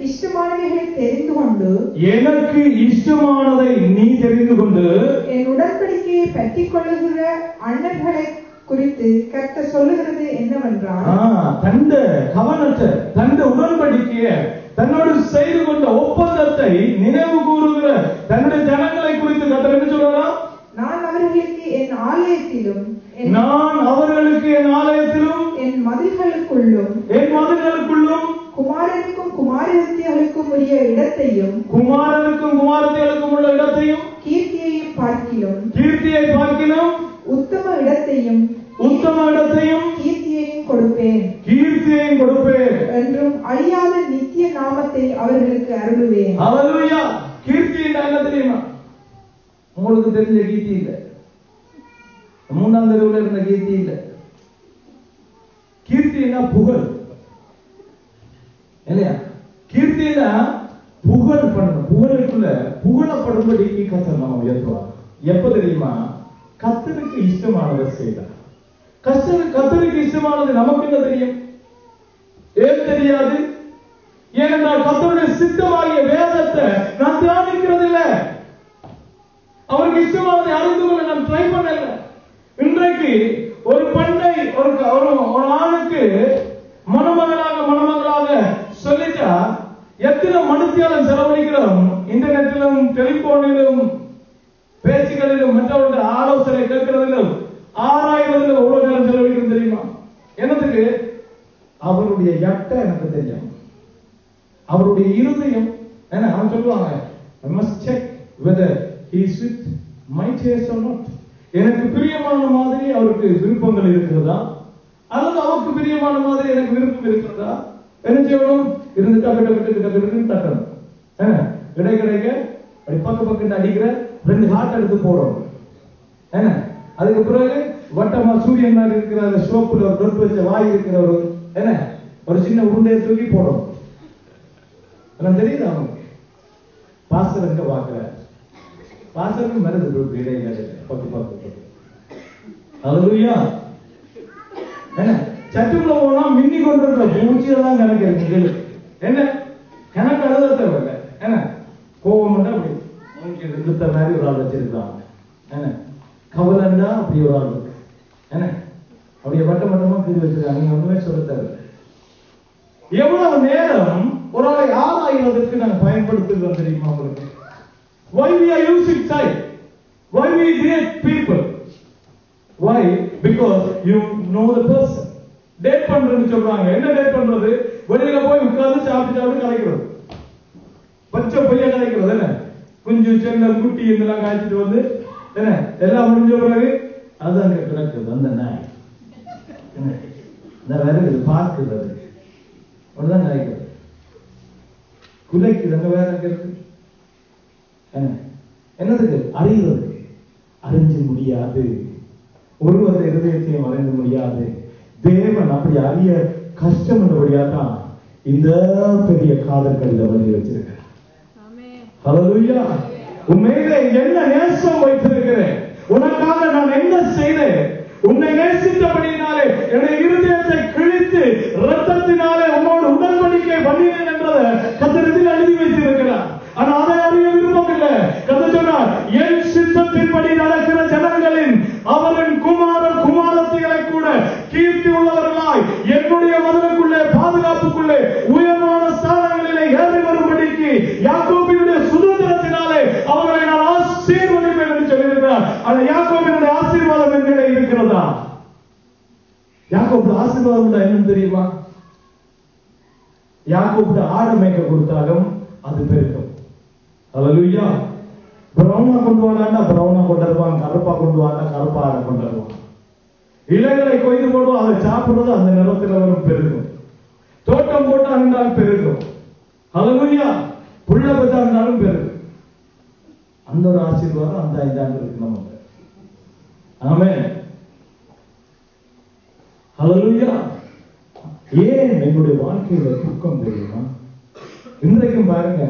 [SPEAKER 2] இஷ்டமானவைகளை தெரிந்து கொண்டு,
[SPEAKER 1] எனக்கு இஷ்டமானதை நீ தெரிந்து கொண்டு,
[SPEAKER 2] என் உடன்படிக்கையை பற்றிக் கொள்ளுகிற அண்ணன்களை குறித்து கர்த்தர் சொல்லுகிறது என்னவென்றால்,
[SPEAKER 1] தந்த கவனத்தை, தந்த உடன்படிக்கைய, தன்னோடு செய்து கொண்ட ஒப்பந்தத்தை நினைவு கூறுகிற தன்னுடைய ஜனங்களை குறித்து கர்த்தர் என்ன சொல்றாரா?
[SPEAKER 2] நான் அவர்களுக்கு என் ஆலயத்திலும் என் மதில்களுக்குள்ளும் குமாரனுக்கும் குமாரத்திகளுக்கும் உரிய இடத்தையும் உள்ள இடத்தையும் கீர்த்தியை பார்க்கிலும் உத்தம இடத்தையும் கீர்த்தியையும் கொடுப்பேன் என்றும் அழியாத நித்திய நாமத்தை அவர்களுக்கு அருளுவேன்.
[SPEAKER 1] ஹல்லேலூயா. கீர்த்தி என்ன தெரியுமா? உங்களுக்கு தெரிஞ்ச கீர்த்தி இல்ல, 3ஆம் தெருவுல இருந்த கீர்த்தி இல்ல. கீர்த்தினா புகழ் இல்லையா? கீர்த்தினா புகழ் பண்ணணும். புகழுக்குள்ள புகழப்படும்படி கர்த்தர் நம்ம உயர்த்துவார். எப்ப தெரியுமா? கர்த்தருக்கு இஷ்டமானதை செய்தார். கர்த்தருக்கு இஷ்டமானது நமக்கு என்ன தெரியும்? ஏன் தெரியாது? ஏனென்றால் கர்த்தருடைய சித்தமாகிய வேதத்தை நான் தியானிக்கிறது இல்லை. அவருக்கு இஷ்டமானதை அறிந்து கொள்ள நான் ட்ரை பண்ணல. இன்றைக்கு ஒரு பெண்ணை ஒரு ஆணுக்கு மணமகளாக சொல்லிட்டா எத்தனை மணித்தியாலும் செலவழிக்கிறோம். இன்டர்நெட்டிலும் டெலிபோனிலும் பேச்சுகளிலும் மற்றவர்கள் ஆலோசனை கேட்கிறதிலும் ஆராய்வதிலும் எவ்வளவு நேரம் செலவழிக்கிறோம் தெரியுமா? என்னத்துக்கு? அவருடைய யட்டை எனக்கு தெரியும், அவருடைய இருதயம். ஏன்னா அவன் சொல்லுவாங்க, I must check whether he is with my taste or not. எனக்கு பிரியமான மாதிரி அவருக்கு விருப்பங்கள் இருக்கிறதா, அல்லது அவருக்கு பிரியமான மாதிரி எனக்கு விருப்பம் இருக்கிறதா? என்ன செய்யணும்? இருந்து டக்கு தட்டணும். கிடைக்க அப்படி பக்கம் அடிக்கிற 2 ஹார்ட் எடுத்து போடணும். அதுக்கு பிறகு வட்டமா சூரியன் மாதிரி இருக்கிற சோப்புல ஒரு தொட்டு வச்ச வாய் இருக்கிறவர் ஒரு சின்ன உருண்டையை தூக்கி போடணும். எல்லாம் தெரியுது அவனுக்கு. பாஸ்டர் எங்க பாக்குற பாஸ்டருக்கு மருந்து இடையில பக்கு. ஹல்லேலூயா. சட்டுக்குள்ள போனா மின்னி கொண்டிருக்கிற பூச்சியெல்லாம் கணக்கு இருக்கு. என்ன கணக்கு அழுத தேவையில்ல. கோபம் அப்படி இருந்த மாதிரி ஒரு ஆள் வச்சிருக்காங்க. கவலைண்டா அப்படி ஒரு ஆள் இருக்கு. அப்படியே வட்டமா கீழ் வச்சிருக்காங்க. நீங்க ஒண்ணுமே சொல்ல தேவை. எவ்வளவு நேரம் ஒரு ஆளை ஆராய்வதற்கு நாங்கள் பயன்படுத்துகிறோம் தெரியுமா உங்களுக்கு? Why we are using time? Why we date people? Why? Because you know the person. Date பண்றதுன்னு சொல்றாங்க. என்ன டேட் பண்றது? வெளியில போய் உட்கார்ந்து சாப்பிட்டு கலைக்கிறது, பச்சை பொய்யா கலைக்கிறது. என்ன குஞ்சு செங்கல் குட்டி இதெல்லாம் காய்ச்சிட்டு வந்து எல்லாம் முடிஞ்ச பிறகு அது அங்க கிடக்குது. அந்த நாய் வருது பார்க்குது, அதுதான் காய்க்கிறது. குலைக்குது, அங்க வேற இருக்கு. என்னதுக்கு? அறிகிறது. அறிஞ்சு முடியாது. ஒருவர இருதயத்தையும் அறிந்து முடியாது. தேவன் அப்படி அறிய கஷ்டம் என்றபடியாதான் இந்த பெரிய காதல்களில் வந்து வச்சிருக்கிறார். ஹல்லேலூயா. உண்மையிலே என்ன நேசம் வைத்திருக்கிறேன், உனக்காக நான் என்ன செய்தேன், உன்னை நேசித்தபடியினாலே என்னுடைய இருதயத்தை கிழித்து ரத்தத்தினாலே உன்னோடு உடன்படிக்கை பண்ணினேன் என்றதை கர்த்தர் எழுதி வைத்திருக்கிறார். ஆனா அதை அறிய விருப்பம் இல்லை. கர்த்தர் சொன்னார், என் சித்தத்தின்படி நடக்கிற ஜனங்களின் அவரின் குமாரத்திகளை கூட கீர்த்தி உள்ளவர்களாய் என்னுடைய மதனுக்குள்ளே பாதுகாப்புக்குள்ளே உயர்வான ஸ்தானங்களிலே ஏறி வரும்படிக்கு யாக்கோபினுடைய சுதந்திரத்தினாலே அவர்களை நான் ஆசீர்வதிப்பேன் என்று சொல்லியிருக்கிறார். அந்த யாக்கோபின் யாக்கோபு ஆசீர்வாதம் என்னன்னு தெரியுமா? யாக்கோபு ஆடு மேய்க்க கொடுத்தாலும் அது பெருக்கும். ஹல்லேலூயா. பிரவுனா கொண்டு வந்தாண்டா பிரவுனா கொண்டு வருவான், கருப்பா கொண்டு வந்தா கருப்பா ஆடை கொண்டு வருவான். இலைகளை கொய்து போடுவோம், அதை சாப்பிடுறது அந்த நிலத்தில் வரும் பெருகும். தோட்டம் போட்டா இருந்தாலும் பெருகும். ஹல்லேலூயா. புள்ள பெற்றா இருந்தாலும் பெருகும். அந்த ஒரு ஆசீர்வாதம் அந்த 5 ஆண்டு இருக்கு நமக்கு. ஆமென். ஹல்லேலூயா. ஏன் எங்களுடைய வாழ்க்கையில துக்கம் தெரியுமா? இன்றைக்கும் பாருங்க,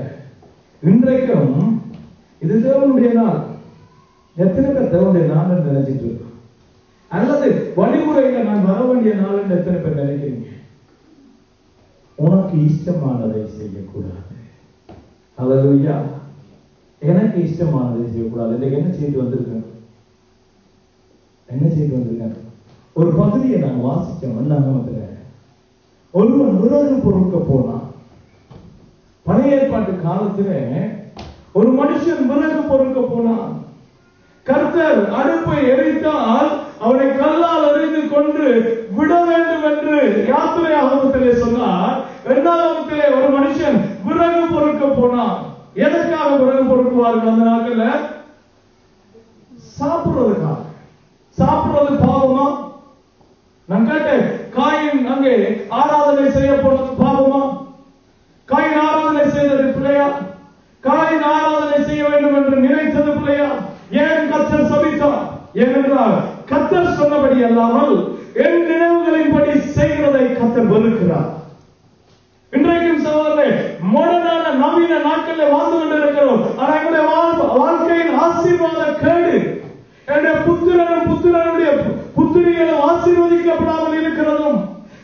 [SPEAKER 1] இன்றைக்கும் இது தேவனுடைய நாள். எத்தனை பேர் தேவனுடைய நாள் நினைச்சிட்டு இருக்கோம்? அல்லது வழிமுறையில நான் வர வேண்டிய நாள் எத்தனை பேர் நினைக்கிறீங்க? உனக்கு இஷ்டமானதை செய்யக்கூடாது. ஹல்லேலூயா. எனக்கு இஷ்டமானதை செய்யக்கூடாது. இன்னைக்கு என்ன செய்து வந்திருக்கேன்? என்ன செய்து வந்திருக்கேன்? ஒரு பகுதியை நான் வாசிச்சோம். என்ன ஒருவன் விறகு பொறுக்க போனான். பழைய ஏற்பாட்டு காலத்துல ஒரு மனுஷன் விறகு பொறுக்க போனான். கர்த்தர் அடுப்பை எரித்தால் அவனை கல்லால் எறிந்து கொண்டு விட வேண்டும் என்று யாத்திரை ஆகமத்திலே சொன்னார். 2ஆவது ஒரு மனுஷன் விறகு பொறுக்க போனான். எதற்காக விறகு பொறுக்குவார்கள் அந்த நாட்கள்ல? சாப்பிடுறதுக்காக. சாப்பிடுறது பாவமா? நான் கேட்டேன், காயின் அங்கே ஆராதனை செய்ய போனது பாவமா? காயின் ஆராதனை செய்தது பிள்ளையா? காயின் ஆராதனை செய்ய வேண்டும் என்று நினைத்தது பிள்ளையா? ஏன் கர்த்தர் சபித்தார்? ஏனென்றால் கர்த்தர் சொன்னபடி அல்லாமல் என் நினைவுகளின்படி செய்கிறதை கர்த்தர் வெறுக்கிறார். இன்றைக்கும் சகோதரர்களே, மாடர்னான நவீன நாட்களில் வாழ்ந்து கொண்டிருக்கிறோம். ஆனால் எங்களுடைய வாழ்க்கையின் ஆசீர்வாத கேடு. என்னுடைய புத்திரனுடைய புத்திரிகளும் ஆசீர்வதிக்கப்படாமல் இருக்கிறதும்,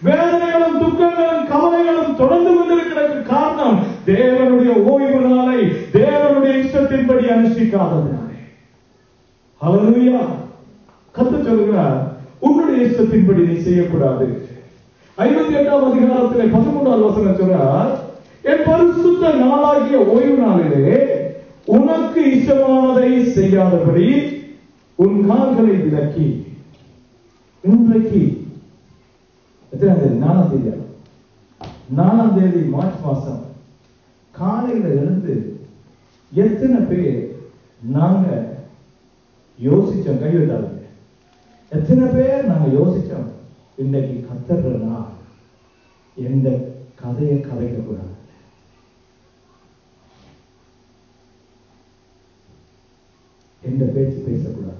[SPEAKER 1] வேதனைகளும் துக்கங்களும் கவலைகளும் தொடர்ந்து கொண்டிருக்கிறது காரணம் தேவனுடைய ஓய்வு நாளை தேவனுடைய இஷ்டத்தின்படி அனுஷ்டிக்காததுனாலே. ஹல்லேலூயா. கர்த்தர் சொல்கிறார், உன்னுடைய இஷ்டத்தின்படி நீ செய்யக்கூடாது. 58ஆம் அதிகாரத்திலே 13ஆவது வசனம் சொல்றார், என் பரிசுத்த நாளாகிய ஓய்வு நாளிலே உனக்கு இஷ்டமானதை செய்யாதபடி உன் கால்களை விலக்கி. இன்றைக்கு எத்தனை தேதி? 4ஆம் தேதி மார்ச் மாசம் காலையில எழுந்து எத்தனை பேர் நாங்க யோசிச்சோம்? கைவிட்டாங்க. எத்தனை பேர் நாங்க யோசிச்சோம் இன்னைக்கு கத்தர்னா எந்த கதையை கதைக்க கூடாது, எந்த பேச்சு பேசக்கூடாது.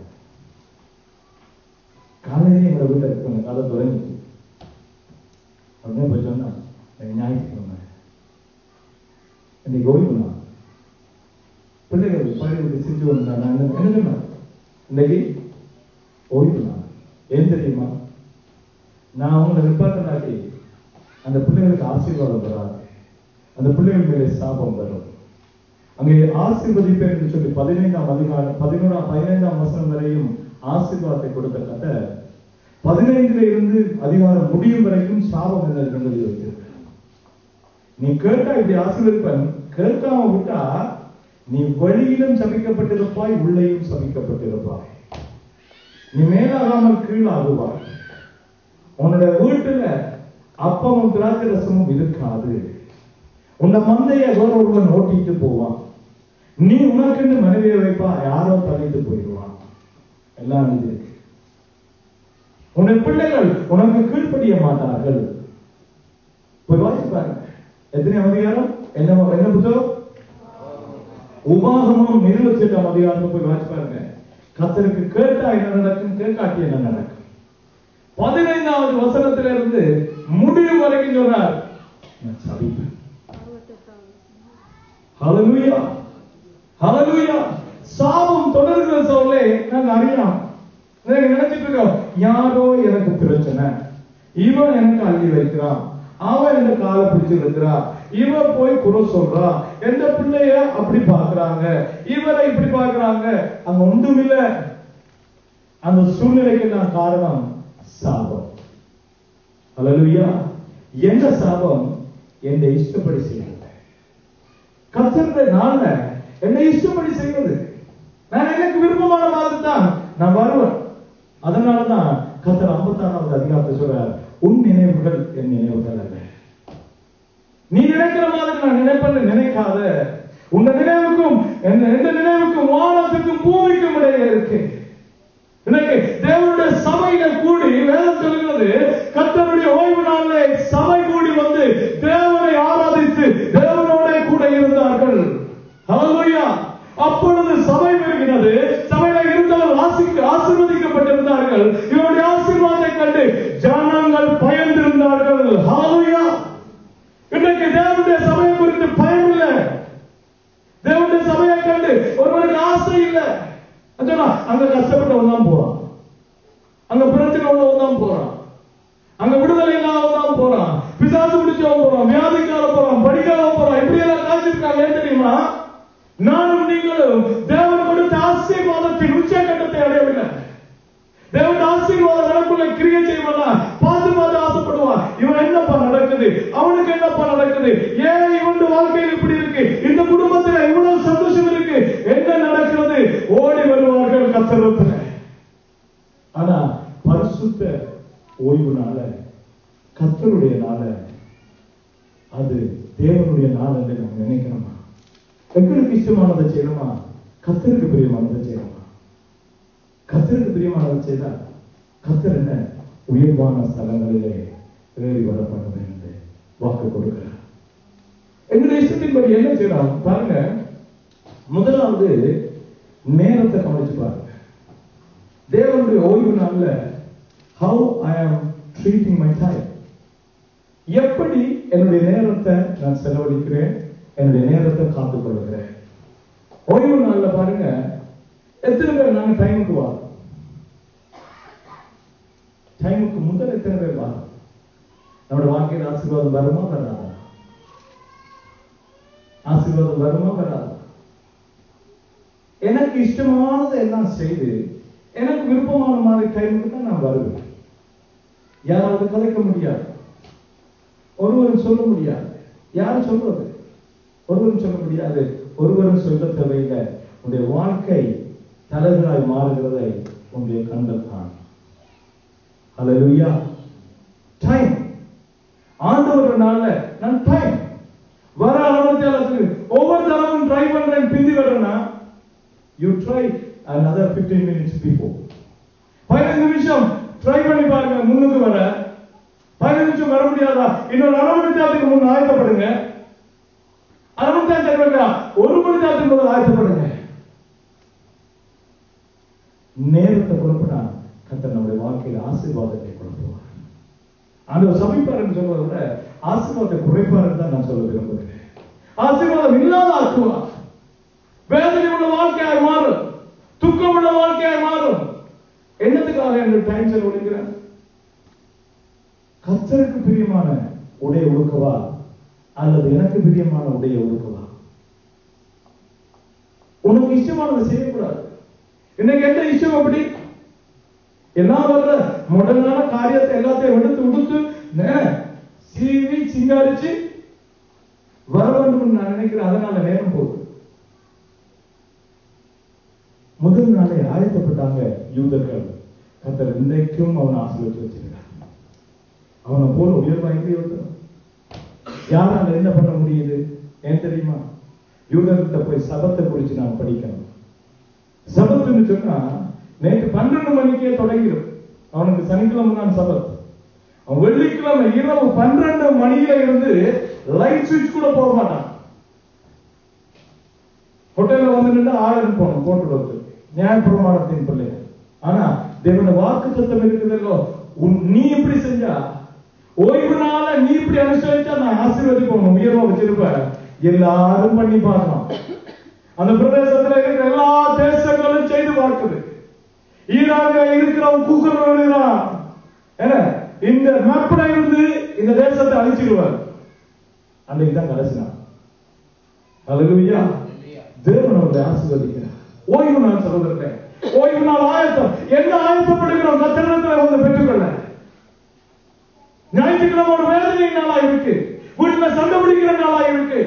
[SPEAKER 1] காலையிலே எங்களை வீட்டில் இருக்காங்க, கதை தொடங்கிச்சு. உடனே போய் சொன்னா ஞாயிற்றுக்கிழமை இன்னைக்கு ஓய்வுனா பிள்ளைகள் பழைய விட்டு சிரிச்சு வந்தா நான் என்ன சொன்னா இன்னைக்கு ஓய்வுனா. ஏன் தெரியுமா? நான் அவங்களை நிப்பாட்டி அந்த பிள்ளைகளுக்கு ஆசீர்வாதம் வராது, அந்த பிள்ளைகள் மேலே சாபம் வரும். அங்கே ஆசீர்வதிப்பேன் என்று சொல்லி 15ஆம் அதிகாரம் 15ஆம் வசனம் வரையும் ஆசீர்வாதத்தை கொடுத்த கதை 15ல இருந்து அதிகாரம் முடியும் வரைக்கும் சாபம் என்ன என்பதை வைத்திருக்க. நீ கேட்டா இப்படி ஆசீர்வதிப்பன், கேட்காம விட்டா நீ வழியிலும் சபிக்கப்பட்டிருப்பாய், உள்ளேயும் சபிக்கப்பட்டிருப்பாய். நீ மேலாகாமல் கீழாகுவாய். உன்னுடைய வீட்டுல அப்பமும் திராட்சை ரசமும் இருக்காது. உன்னை மந்தைய வேற ஒருவன் ஓட்டிட்டு போவான். நீ உனக்குன்னு மனைவியை வைப்பா, யாரோ தள்ளிட்டு போயிடுவான். எல்லாம் இருக்கு. உன்னுடைய பிள்ளைகள் உனக்கு கீழ்ப்படிய மாட்டார்கள். போய் வாசி பாருங்க. எத்தனை அதிகாரம்? என்ன புத்தகம்? உபாகமம் 28ஆம் அதிகாரம் போய் வாசி பாருங்க. கர்த்தருக்கு கேட்டா என்ன நடக்கும், கேட்காட்டி என்ன நடக்கும். 15வது வசனத்திலிருந்து முடிவு வரைக்கும் சொல்றார், நான் சபிப்பேன். ஹல்லேலூயா, ஹல்லேலூயா. சாபம் தொடர்கிற சொல்லே நாங்க அறியாம நினைச்சிட்டு இருக்கோம், யாரோ எனக்கு பிரச்சனை, இவன் எனக்கு அள்ளி வைக்கிறான், அவன் எந்த காலை பிடிச்சு வைக்கிறான், இவன் போய் குறை சொல்றா, எந்த பிள்ளைய அப்படி பாக்குறாங்க, இவரை இப்படி பாக்குறாங்க. அங்க ஒன்றுமில்ல. அந்த சூழ்நிலைக்கு நான் காரணம் சாபம். ஹல்லேலூயா. எந்த சாபம்? என்னை இஷ்டப்படி செய்வது. கர்த்தருடைய நாள்ல என்னை இஷ்டப்படி செய்வது. நான் எனக்கு விருப்பமான மாதிரி தான் நான் வருவேன். அதனாலதான் கர்த்தர் 56வது அதிகாரத்தை சொல்றார், உன் நினைவுகள் என் நினைவுகள் அல்ல. நீ நினைக்கிற மாதிரி நான் நினைப்பேன்னு நினைக்காத. உன் நினைவுக்கும் எந்த நினைவுக்கும் வானத்துக்கும் பூமிக்கும் இடையே இருக்கு. இன்னைக்கு தேவனுடைய சபையில கூடி வேதம் சொல்கிறது, கர்த்தருடைய ஓய்வு நாளிலே சபை கூடி வந்து தேவனை ஆராதித்து தேவனோட கூட இருந்தார்கள். ஹல்லேலூயா. அப்பொழுது சபை பெறுகிறது. சபையில இருந்தவர்கள் ஆசீர்வதிக்கப்பட்டிருந்தார்கள். இவருடைய ஆசீர்வாதத்தை கண்டு ஜனங்கள் பயந்திருந்தார்கள். ஹல்லேலூயா. இன்றைக்கு தேவனுடைய சபையை குறித்து பயம் இல்லை. தேவனுடைய சபையை கண்டு ஒருவருக்கு ஆசை இல்லை. அங்க கஷ்டப்பட்டவன் தான் போறான், அங்க பிரச்சனை உள்ளவன் தான் போறான், அங்க விடுதலை இல்லாதவன் தான் போறான், பிசாசு பிடிச்சவன் போறான், வியாதிக்கார போறான், படிக்காதவன் போறான். இப்படி எல்லாம் காய்ச்சிருக்காங்க. ஏன் தெரியுமா? நானும் நீங்களும் தேவன் கொடுத்த ஆசீர்வாதத்தின் உச்சகட்டத்தை அடையவில்லை. தேவன் ஆசீர்வாதம் எனக்குள்ள கிரியை செய்வானா? பார்த்து பார்த்து ஆசைப்படுவான். இவன் என்னப்பா நடக்குது, அவனுக்கு என்னப்பா நடக்குது, ஏன் இவனுடைய வாழ்க்கையில் இப்படி இருக்கு, இந்த குடும்பத்தில் இவ்வளவு சந்தோஷம் இருக்கு, என்ன நடக்கிறது? ஓடி வருவார்கள் கர்த்தரிடத்தில். ஆனா பரிசுத்த ஓய்வு நாள, கர்த்தருடைய நாள, அது தேவனுடைய நாள் என்று நம்ம நினைக்கிறோமா? எங்களுக்கு இஷ்டமானதை செய்யணுமா? கர்த்தருக்கு பிரியமானதை செய்யணுமா? கர்த்தருக்கு பிரியமானதை செய்தா கர்த்தர் என்ன உயர்வான ஸ்தலங்களிலே ஏறி வர பண்ணுவேன் என்று வாக்கு கொடுக்கிறார். எங்களுடைய இஷ்டத்தின்படி என்ன செய்யலாம் பாருங்க. முதலாவது நேரத்தை கவனிச்சு பாருங்க. தேவனுடைய ஓய்வு நாள்ல how I am treating my time, எப்படி என்னுடைய நேரத்தை நான் செலவழிக்கிறேன், என்னுடைய நேரத்தை காத்துக் கொள்கிறேன். ஓய்வு நாள்ல பாருங்க, எத்தனை பேர் நாங்க டைமுக்கு வரோம்? டைமுக்கு முதல் எத்தனை பேர் வரோம்? நம்முடைய வாழ்க்கையில் ஆசீர்வாதம் வருமா வராதா? ஆசீர்வாதம் வருமா வராதா? எனக்கு இஷ்டமானதை எல்லாம் செய்து எனக்கு விருப்பமான மாதிரி டைமுக்கு தான் நான் வருவேன். யாராவது கலைக்க முடியாது, ஒருவரும் சொல்ல முடியாது. யாரும் சொல்றது? ஒருவரும் சொல்ல முடியாது. ஒருவரும் சொல்ல தேவையில்லை. உன்னுடைய வாழ்க்கை தலைகளாய் மாறுகிறதை உன்னுடைய கண்கள் காணும். ஹல்லேலூயா. டைம் ஆண்டவர் நாள்ல நான் டைம் வர ஆரம்பிச்சாலும் ஒவ்வொரு தடவையும் ட்ரை பண்றேன், பிந்தி வரேன்னா you try another 15 minutes before. 15 நிமிஷம் ட்ரை பண்ணி பாருங்க முன்னுக்கு வர. 15 நிமிஷம் வர முடியாதா? இன்னொரு 1/2 மணி நேரத்துக்கு முன் ஆயத்தப்படுங்க. 1/2 மணி நேரம் ஒரு மணி நேரத்துக்கு முதல் ஆயத்தப்படுங்க. நேரத்தை கொடுப்பா கர்த்தர் நம்முடைய வாழ்க்கையில் ஆசீர்வாதத்தை கொடுப்பார். ஆண்டவர் சமைப்பாருன்னு சொல்வதை விட ஆசீர்வாதத்தை குறைப்பாருன்னு தான் நான் சொல்ல விரும்புகிறேன். ஆசீர்வாதம் இல்லாத ஆக்குவார். வேதனை உள்ள வாழ்க்கையாய் மாறும், துக்கம் உள்ள வாழ்க்கையாய் மாறும். என்னத்துக்காக என்னுடைய டைம் செலவழிக்கிறேன்? கர்த்தருக்கு பிரியமான உடைய ஒடுக்கவா அல்லது எனக்கு பிரியமான உடைய ஒடுக்கவா? உனக்கு இஷ்டமானதை செய்யக்கூடாது. இன்னைக்கு என்ன இஷ்டம்? அப்படி எல்லாம் வர்ற முதலான காரியத்தை எல்லாத்தையும் எடுத்து உடுத்து சீவி சிங்காரிச்சு வர வேண்டும் நான் நினைக்கிறேன். அதனால நேரம் போகுது. முதல் நாளே ஆயத்தப்பட்டாங்க யூதர்கள். கர்த்தர் இன்றைக்கும் அவனை ஆசீர்வதித்து வச்சிருக்கார். அவனை போல உயர்வா எங்கே யாரால என்ன பண்ண முடியுது? ஏன் தெரியுமா? யூதர்கிட்ட போய் சபத்தை குறிச்சு நான் படிக்கணும். சபத்துன்னு சொன்னா நேற்று 12 மணிக்கே தொடங்கிடும். அவனுக்கு சனிக்கிழமை தான் சபத். அவன் வெள்ளிக்கிழமை இரவு 12 மணியில இருந்து லைட் சுவிட்ச் கூட போக மாட்டான். ஹோட்டல்ல வந்து நின்று ஆர்டர் போகணும் போட்டு நியாயப்பிரமாணத்தின் பிள்ளைகள். ஆனா தேவனுடைய வாக்கு தத்தம் இருக்குதோ, நீ இப்படி செஞ்சா ஓய்வு நாள நீ இப்படி அனுசரிச்சா நான் ஆசீர்வதிப்போம் உயர்வா வச்சிருப்ப. எல்லாரும் பண்ணி பார்க்கலாம். அந்த பிரதேசத்துல இருக்கிற எல்லா தேசங்களும் செய்து பார்க்குது. ஈரான்ல இருக்கிறவன் கூகுள் எழுதுறான், இந்த மேப்ல இருந்து இந்த தேசத்தை அழிச்சிடுவார். அன்னைக்குதான் கடைசினான். அல்லேலூயா. தேவன் அவர்களை ஆசீர்வதிக்கிறார். ஓய்வு நாள் சொல்றேன். ஓய்வு நாள் ஆயத்தம். என்ன ஆயத்தப்படுகிறோம்? கர்த்தரிடத்தில் வந்து பெற்றுக்கொள்ள. ஞாயிற்றுக்கிழமை ஒரு வேதனை நாளா இருக்கு, வீட்டுல சண்டை பிடிக்கிற நாளா இருக்கு,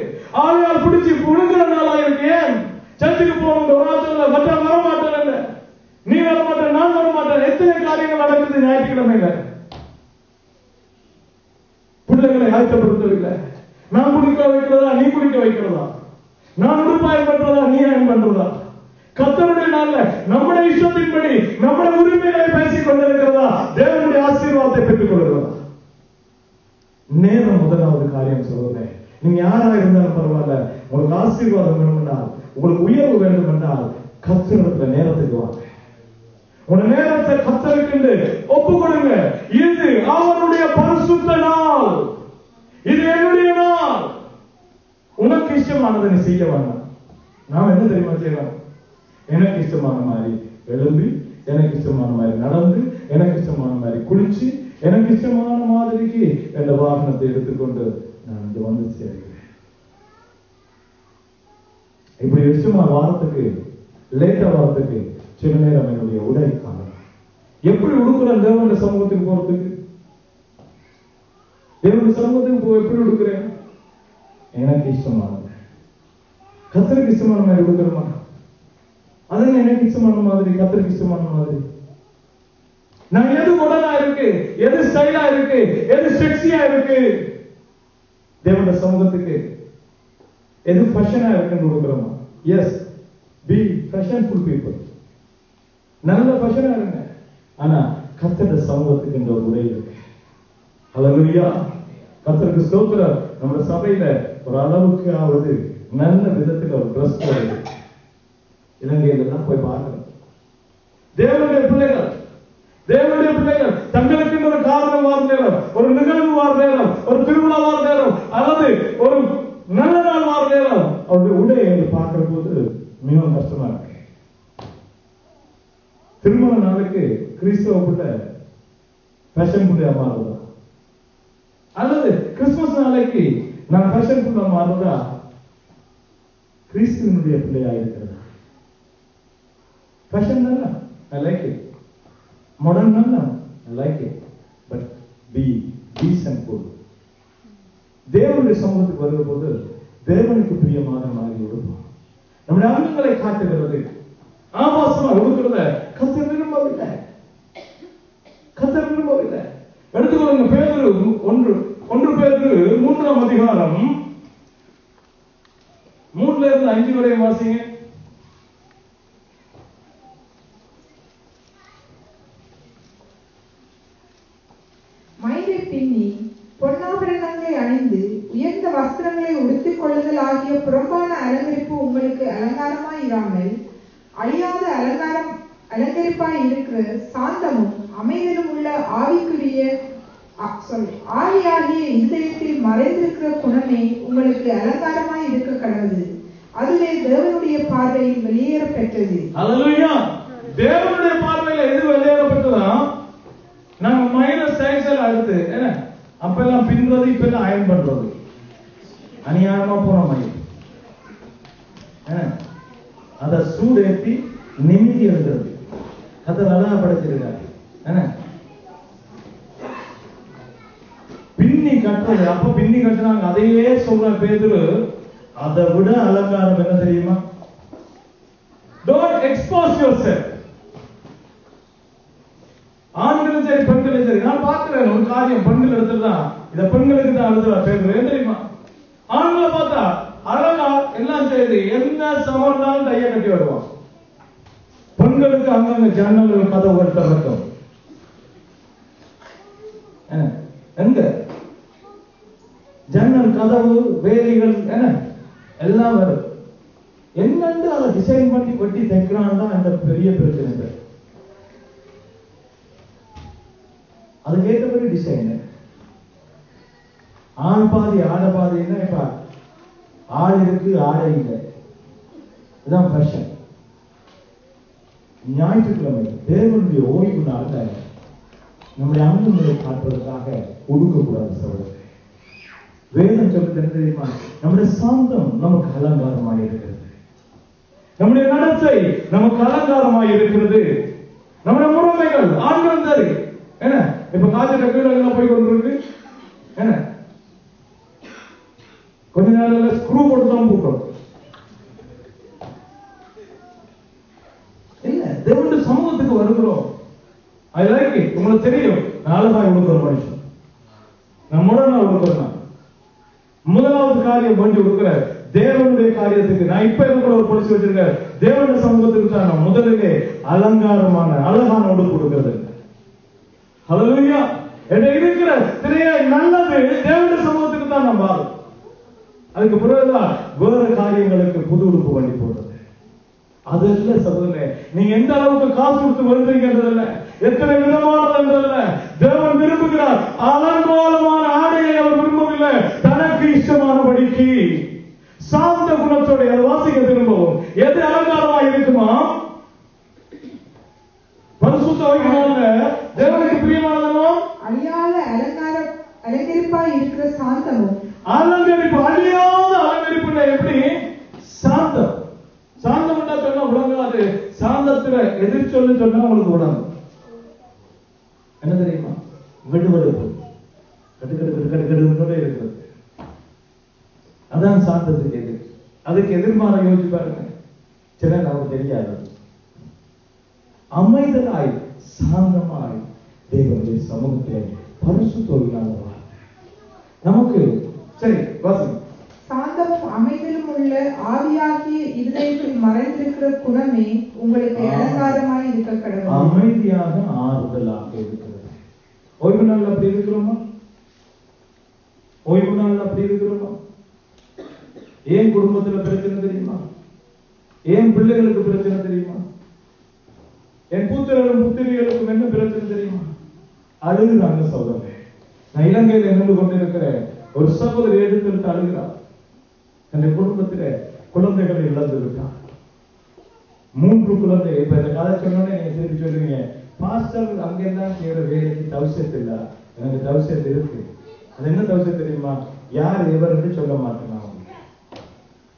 [SPEAKER 1] ஆளுநர் பிடிச்சி புடுங்குற நாளா இருக்கு. ஏன் சர்ச்சுக்கு போகணும்? ஒரு நாள் சொல்ல மற்ற வர மாட்டேன், நீ வர மாட்டேன், நான் வர மாட்டேன். எத்தனை காரியங்கள் நடக்குது ஞாயிற்றுக்கிழமையில. பிள்ளைகளை ஆயத்தப்படுத்தவில்லை. நான் குடிக்க வைக்கிறதா, நீ குடிக்க வைக்கிறதா? நான் உடுப்பாயம் பண்றதா, நீ அயன் பண்றதா? கர்த்தருடைய நாள்ல நம்முடைய இஷ்டத்தின்படி நம்முடைய உரிமைகளை பேசிக் கொண்டிருக்கிறதா, தேவனுடைய ஆசீர்வாதத்தை பெற்றுக் கொள்கிறதா? நேரம் முதலாவது காரியம் சொல்றேன். நீங்க யாரா இருந்தாலும் பரவாயில்ல, உங்களுக்கு ஆசீர்வாதம் வேணும் என்றால், உங்களுக்கு உயர்வு வேண்டும் என்றால், கர்த்தரிடத்துல நேரத்துக்கு வாங்க. உங்க நேரத்தை கர்த்தருக்கு ஒப்பு கொடுங்க. இது அவருடைய பரிசுத்த நாள், இது என்னுடைய நாள். உனக்கு இஷ்டமானதை நீ செய்ய வேண்டாம். நான் என்ன தெரியுமா செய்யலாம்? எனக்கு இஷ்டமான மாதிரி எழும்பி, எனக்கு இஷ்டமான மாதிரி நடந்து, எனக்கு இஷ்டமான மாதிரி குளிச்சு, எனக்கு இஷ்டமான மாதிரிக்கு என்ற வாகனத்தை எடுத்துக்கொண்டு நான் இங்க வந்து சேர்க்கிறேன். இப்படி இஷ்டமான வாரத்துக்கு லேட்டா வாரத்துக்கு சில நேரம் என்னுடைய உடை காரணம். எப்படி உடுக்கிறேன் தேவனுடைய சமூகத்துக்கு போறதுக்கு? தேவனுடைய சமூகத்துக்கு எப்படி உடுக்கிறேன்? எனக்கு இஷ்டமானது. கர்த்தருக்கு இஷ்டமான மாதிரி உடுக்கிறோமா? அதனால எனக்கு இஷ்டமான மாதிரி, கர்த்தருக்கு இஷ்டமான மாதிரி. நான் எது உடலா இருக்கு, எது ஸ்டைலா இருக்கு, எது செக்ஸியா இருக்கு, தேவனுடைய சமூகத்துக்கு எது ஃபேஷனா இருக்குன்னு கொடுக்கிறோமா? Yes, be fashionful people. நல்ல ஃபேஷனா இருங்க. ஆனா கர்த்தருடைய சமூகத்துக்கு இந்த ஒரு உடை இருக்கு. ஹல்லேலூயா, கர்த்தருக்கு ஸ்தோத்திரம். நம்ம சபையில ஒரு அளவுக்கு ஆவது நல்ல விதத்துல ஒரு ட்ரெஸ் போடுது. இலங்கையில தான் போய் பார்க்கணும். தேவனுடைய பிள்ளைகள் தங்களுக்கு ஒரு காரணம் வார நேரம், ஒரு நிகழ்வு வார நேரம், ஒரு திருவிழா வார நேரம், அல்லது ஒரு நல்ல நாள் வார நேரம் அவருடைய உடையை பார்க்கிற போது மிகவும் கஷ்டமா இருக்கு. திருமண நாளுக்கு கிறிஸ்தவ பிள்ளை ஃபேஷன் பிள்ளையா மாறுதா, அல்லது கிறிஸ்துமஸ் நாளைக்கு நான் ஃபேஷன் பிள்ளை மாறுதா, கிறிஸ்துவனுடைய பிள்ளையா இருக்கிறதா? ஃபேஷன் தானே, I like it. Modern தானே, I like it. But be decentful. தேவனுடைய சமூகத்துக்கு வருகிற போது தேவனுக்கு பிரியமான மாதிரி உடுப்போம். நம்முடைய அங்கங்களை காட்டுகிறது, ஆபாசமா உடுக்கிறத கர்த்தர் விரும்பவில்லை. எடுத்துக்கொள்ளுங்க. பேதுரு 1 பேதுரு 3ஆம் அதிகாரம் 3ல இருந்து 5 வரை வாசிங்க.
[SPEAKER 2] மயிரை பின்னி பொன்னாபரணங்களை அணிந்து உயர்ந்த வஸ்திரங்களை உடுத்திக் கொள்ளுதல் ஆகிய புறம்பான அலங்கரிப்பு உங்களுக்கு அலங்காரமாய் இராமல் அழியாத அலங்கரிப்பாய் இருக்கிற சாந்தமும் அமைதலும் உள்ள ஆவியாகிய இதயத்தில் மறைந்திருக்கிற குணமே உங்களுக்கு அலங்காரமாய் இருக்க கடவுது. அதிலே தேவனுடைய பார்வையில் வெளியேற பெற்றது.
[SPEAKER 1] ஹல்லேலூயா. தேவனுடைய பார்வையில எது வெளியேறப்பட்டதா? நாங்க மைனஸ் சைஸ்ல அடுத்து என்ன அப்பெல்லாம் பின்றது, இப்ப எல்லாம் அயன் பண்றது. அநியாயமா போன மயில் அத சூடேற்றி நிமிதி எழுதுறது. அதை நல்லா படைச்சிருக்காரு. பின்னி கட்டுறது. அப்ப பின்னி கட்டுறாங்க. அதையே சொல்ற பேதுரு, அதை விட அலங்காரம் என்ன தெரியுமா? Don't expose yourself. ஆண்களும் சரி பெண்களும் சரி, நான் பார்க்கிறேன் ஒரு காரியம் பெண்கள் இடத்துல தான், இத பெண்களுக்கு தான் எழுதுறா பேதுரு. ஏன் தெரியுமா? ஆண்களை பார்த்தா அழகா எல்லாம் செய்து என்ன சமர்ந்தாலும் கையை கட்டி வருவான். பெண்களுக்கு அங்கங்க ஜன்னல்கள் கதவுகள் திறக்கும். எங்க ஜன்னல் கதவு வேலிகள் எல்லாம் வரும். என்னன்னு அதை டிசைன் பண்ணி வெட்டி தைக்கிறான் தான் அந்த பெரிய பிரச்சனை. அதுக்கு ஏற்றபடி டிசைன். ஆண் பாதி ஆடை பாதின்னா இப்ப ஆள் இருக்கு ஆடை இல்லை, இதுதான் ஃபேஷன். ஞாயிற்றுக்கிழமை தேவனுடைய ஓய்வு நாள்ல நம்முடைய அங்கங்களை காட்டுவதற்காக ஒடுக்கக்கூடாது சகோதரர். வேதம் சொல்றது என்ன தெரியுமா? நம்முடைய சாந்தம் நமக்கு அலங்காரமாக இருக்கிறது, நம்முடைய நடத்தை நமக்கு அலங்காரமாக இருக்கிறது, நம்முடைய முறைமைகள் ஆண்கள் சரி என்ன இப்ப காய்ச்சல் கீழே போய் கொண்டிருக்கு. என்ன கொஞ்ச நேரம் ஸ்க்ரூ போட்டு தான் போட்டோம். இல்ல தேவனுடைய சமூகத்துக்கு வருகிறோம். I like it. உங்களுக்கு தெரியும், அழகாய் உடுக்கிற மனுஷன் நம்மோட மரண ஒடுக்கணும். முதலாவது காரியம் வேண்டி கொடுக்கிற தேவனுடைய காரியத்துக்கு நான் இப்ப கூட ஒரு பொலிசி வச்சிருக்கேன். தேவனுடைய சமூகத்துக்கு தான் நான் முதலிலே அலங்காரமான அழகான உடுப்பு கொடுக்கிறது. ஹல்லேலூயா. என்ன இருக்கிற திரைய நல்லது தேவனுடைய சமூகத்துக்கு தான் நம்ம வாழும். அதுக்கு பிறகுதான் வேற காரியங்களுக்கு புது உடுப்பு வண்டி போடுறது. அது இல்ல சகோதரனே, நீங்க எந்த அளவுக்கு காசு கொடுத்து வருவீங்கன்றதில்ல, எத்தனை விதமானதுன்றதில்ல. தேவன் விரும்புகிறார் அலங்கோலமான ஆடையை அவர் விரும்பவில்லை. தனக்கு இஷ்டமானபடிக்கு சாந்த குணத்தோட அதை வாசிக்க திரும்பவும். எது அலங்காரமா இருக்குமா? பரிசுத்த வைக்கணும். தேவனுக்கு பிரியமானதோ
[SPEAKER 2] அழியாத அலங்கரிப்பாய் இருக்கிற சாந்தமும்.
[SPEAKER 1] அலங்கரிப்பு, அழியாத அலங்கரிப்பு எப்படி? சாந்தம். சாந்தம் சொன்னா விளங்காது. சாந்தத்துல எதிர் சொல்லு சொன்னா உங்களுக்கு விளங்கும். என்ன தெரியுமா? வெடுவெடுப்பு, கடுக்கடுக்கடுக்கடுக்கடுன்னு இருக்கிறது. அதான் சாந்தத்துக்கு எதிர். அதுக்கு எதிர்மாற யோசிச்சு பாருங்க. சில நமக்கு தெரியாது. அமைதலாய் சாந்தமாய் தேவனுடைய சமூகத்தை பரிசுத்தமாக நமக்கு சரி வாசி.
[SPEAKER 2] சாந்தமும் அமைதலும் உள்ள ஆவியாகிய இருதயத்தில் மறைந்திருக்கிற குணமே உங்களுக்கு அலங்காரமாய் இருக்க கடவுள்.
[SPEAKER 1] அமைதியாக ஆறுதலாக இருக்கிறது. ஓய்வு நாள் அப்படி இருக்கிறோமா? ஓய்வு நாள் அப்படி இருக்கிறோமா? ஏன் குடும்பத்துல பிரச்சனை தெரியுமா? ஏன் பிள்ளைகளுக்கு பிரச்சனை தெரியுமா? என் புத்திரர்களும் புத்திரிகளுக்கும் என்ன பிரச்சனை தெரியுமா? அழுகுறாங்க சகோதரே. நான் இலங்கையில நின்று கொண்டிருக்கிற ஒரு சகோதரி எடுத்து அழுகிறார். என் குடும்பத்தில குழந்தைகளை இழந்து விட்டார். 3 குழந்தை. இப்ப இந்த கதை சொன்னோன்னே நீங்க திருப்பி சொல்லுவீங்க, பாஸ்டர் அங்கெல்லாம் செய்யற வேலைக்கு தவசியத்து இல்ல. எனக்கு தவசியத்து இருக்கு. அது என்ன தவசியம் தெரியுமா? யார் எவருன்னு சொல்ல மாட்டேன்.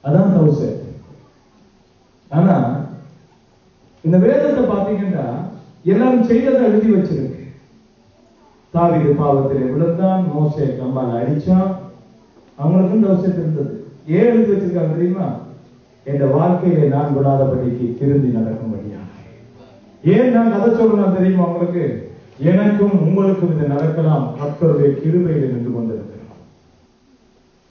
[SPEAKER 1] அதான் தவசியம். ஆனா இந்த வேதத்தை பாத்தீங்கன்னா எல்லாரும் செய்ததை எழுதி வச்சிருக்கு. தாவீது பாவத்திலே விழுந்தான், மோசே கம்பால அடிச்சான். அவங்களுக்கும் தவசியத்து இருந்தது. ஏன் எழுதி வச்சிருக்காங்க தெரியுமா? என் வாழ்க்கையில நான் விடாதபடிக்கு திருந்தி நடக்கும்படியா. ஏன் நான் கதை சொல்லணும் தெரியுமா உங்களுக்கு? எனக்கும் உங்களுக்கும் இது நடக்கலாம். கர்த்தருடைய கிருபையில நின்று கொண்டிருக்கிறோம்.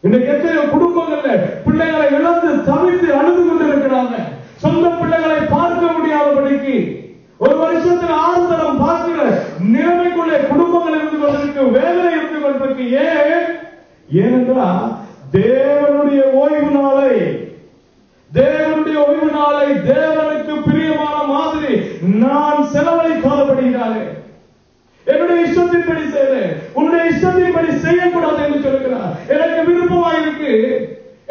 [SPEAKER 1] இன்னைக்கு எத்தனை குடும்பங்கள்ல பிள்ளைகளை இழந்து தவித்து அழுது கொண்டிருக்கிறாங்க. சொந்த பிள்ளைகளை பார்க்க முடியாதபடிக்கு ஒரு வருஷத்துல 6 தரம் பார்க்கிற நிலைமைக்குள்ளே குடும்பங்கள் இருந்து கொண்டிருக்கு, வேதனை இருந்து கொண்டிருக்கு. ஏனென்றால் தேவனுடைய ஓய்வு நாளை தேவனுக்கு பிரியமான மாதிரி நான் செலவழிக்காதபடினாலே என்னுடைய இஷ்டத்தின்படி செய்கிறேன், உன்னுடைய இஷ்டத்தின்படி செய்யக்கூடாது என்று சொல்கிறார். எனக்கு விருப்பமாயிருக்கு,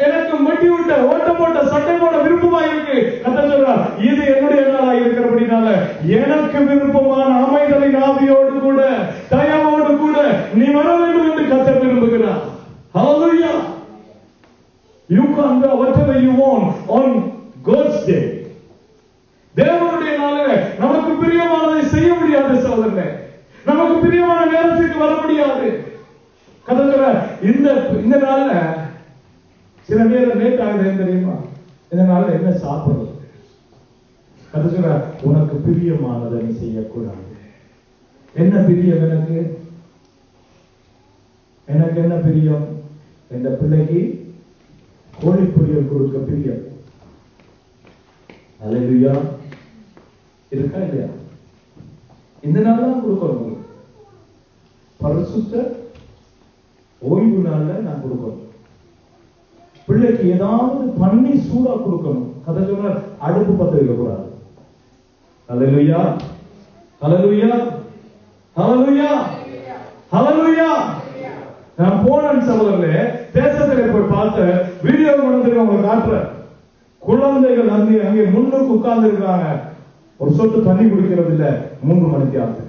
[SPEAKER 1] எனக்கு மட்டி விட்ட ஓட்ட போட்ட சட்டை போட விருப்பமாயிருக்கு. கர்த்தர் சொல்றார், இது என்னுடைய நாளாக இருக்கிறபடினால எனக்கு விருப்பமான அமைதலின் ஆவியோடு கூட தயவோடு கூட நீ வர வேண்டும் என்று கர்த்தர் விரும்புகிறார். Hallelujah. You can do whatever you want on God's day. தேவனுடைய நாளிலே நமக்கு பிரியமானதை செய்ய முடியாது சகோதரனே. நமக்கு பிரியமான நேரத்துக்கு வர முடியாது. கர்த்தர் சொல்றார், இந்த நாள்ல சில நேரம் லேட் ஆகுது தெரியுமா? இந்த நாள்ல என்ன சாப்பிடுறது? கர்த்தர் சொல்றார், உனக்கு பிரியமானதை நீ செய்யக்கூடாது. என்ன பிரியம்? எனக்கு என்ன பிரியம்? இந்த பிள்ளைக்கு கோழி பொரியல் கொடுக்க பிரியம். அல்லேலூயா. இருக்கா இல்லையா? இந்த நாள் தான் கொடுக்கணும். பரிசுத்த ஓய்வு நாள்ல நான் கொடுக்கணும். பிள்ளைக்கு ஏதாவது பண்ணி சூடா கொடுக்கணும். கதை சொன்ன அடுப்பு பத்த வைக்க கூடாது. அல்லேலூயா, அல்லேலூயா, அல்லேலூயா, அல்லேலூயா. நான் போனேன் சகோதரர்களே, தேசத்துல போய் பார்த்த வீடியோ கொண்டு உங்களுக்கு காட்டுறேன். குழந்தைகள் அங்கே முன்னுக்கு உட்கார்ந்து இருக்காங்க. ஒரு சொட்டு தண்ணி குடிக்கிறது இல்ல 3 மணிக்கு ஆகுது.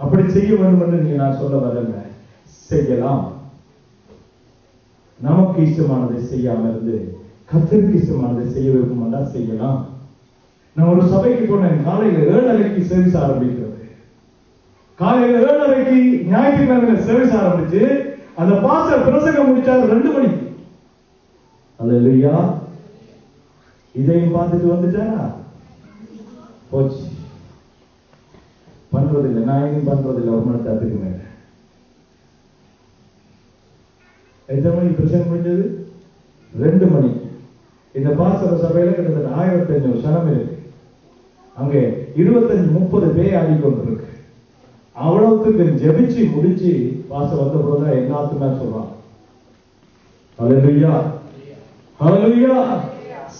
[SPEAKER 1] அப்படி செய்ய வேண்டும் என்று நீங்க நான் சொல்ல வரல. செய்யலாம். நமக்கு இஷ்டமானதை செய்யாம இருந்து கர்த்தருக்கு இஷ்டமானதை செய்ய வைக்குமாண்டா செய்யலாம். நான் ஒரு சபைக்கு போனேன். காலையில 7:30 சர்வீஸ் ஆரம்பிக்கிறது. காலையில 7:30 ஞாயிற்றுக்கிழமை சர்வீஸ் ஆரம்பிச்சு அந்த பாஸ்டர் பிரசங்கம் முடிச்சாரு 2 மணிக்கு. அல்லேலூயா. இதையும் பார்த்துட்டு வந்துட்டாரா? போச்சு. பண்றதில்லை. நான் எதுவும் பண்றதில்லை. 1 மணி நேரத்துக்கு மேல எத்தனை மணிக்கு பிரசங்கம் முடிஞ்சது? 2 மணிக்கு. இந்த பாசர சபையில கிட்டத்தட்ட 1500 சனம் இருக்கு. அங்கே 25-30 பேர் ஆடிக்கொண்டிருக்கு. அவ்வளவுக்கு ஜெபிச்சு முடிச்சு பாச வந்த போதுதான் எல்லாத்துக்குமே சொல்றான், ஹல்லேலூயா ஹல்லேலூயா.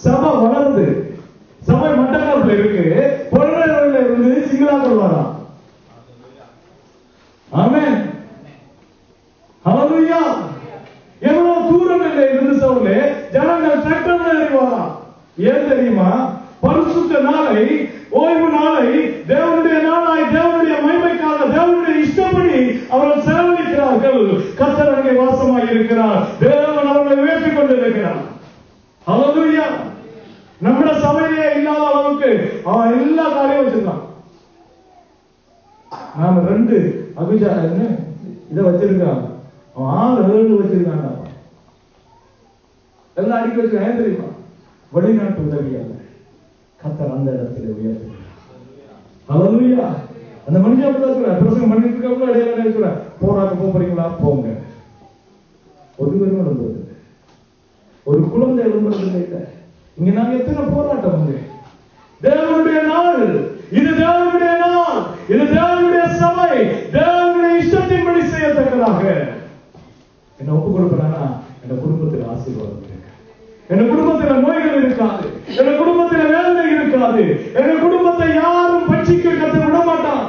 [SPEAKER 1] சபை வளருது. சபை மட்டக்களப்புல இருக்கு, பொருளாதார இருந்து சிங்களாக்கள் வரா. ஆமென் ஹல்லேலூயா. எவ்வளவு தூரம் இல்லை இருந்து சவுலே ஜனங்கள் டிராக்டர்ல ஏறி வரா. ஏன் தெரியுமா? பரிசுத்த நாளை, ஓய்வு நாளை தேவனுடைய நாளாய், தேவனுடைய மகிமைக்காக, தேவனுடைய இஷ்டப்படி அவர்கள் செலவழிக்கிறார்கள். கர்த்தர் அங்கே வாசமாய் இருக்கிறார். தேவன் அவர்களை உயர்த்திக் கொண்டிருக்கிறார். ஹல்லேலூயா. நம்முடைய சபையிலே இல்லாத அளவுக்கு அவன் எல்லா காரியம் வச்சிருக்கான். நாம 2 அபிஜா இத வச்சிருக்கான், அவன் 6-7 வச்சிருக்கான். எல்லாம் அடிக்க வச்சிருக்கான். ஏன் தெரியுமா? வெளிநாட்டு உதவியால கர்த்தர் அந்த இடத்துல உயர்த்துகிறார். ஹல்லேலூயா. அந்த மனுஷன் அப்படிதான் பிரசங்கம் பண்ணிட்டு இருக்கவங்க இடையில இருக்கிற போராட்ட போறீங்களா? போங்க. ஒரு பேரும் எழும்புறது, ஒரு குழந்தை எழும்புறது இல்லை. இங்க நாங்க எத்தனை போராட்டம் உண்டு. தேவனுடைய நாள் இது, தேவனுடைய நாள் இது, தேவனுடைய சபை தேவனுடைய இஷ்டத்தின்படி செய்யத்தக்கதாக என்ன ஒப்பு கொடுப்பேனா? என் குடும்பத்தில் ஆசீர்வாதம் இருக்கு, என் குடும்பத்தில் நோய்கள் இருக்காது, என் குடும்பத்தில் வேதனை இருக்காது, என் குடும்பத்தை யாரும் பட்சிக்க கர்த்தர் விட மாட்டான்.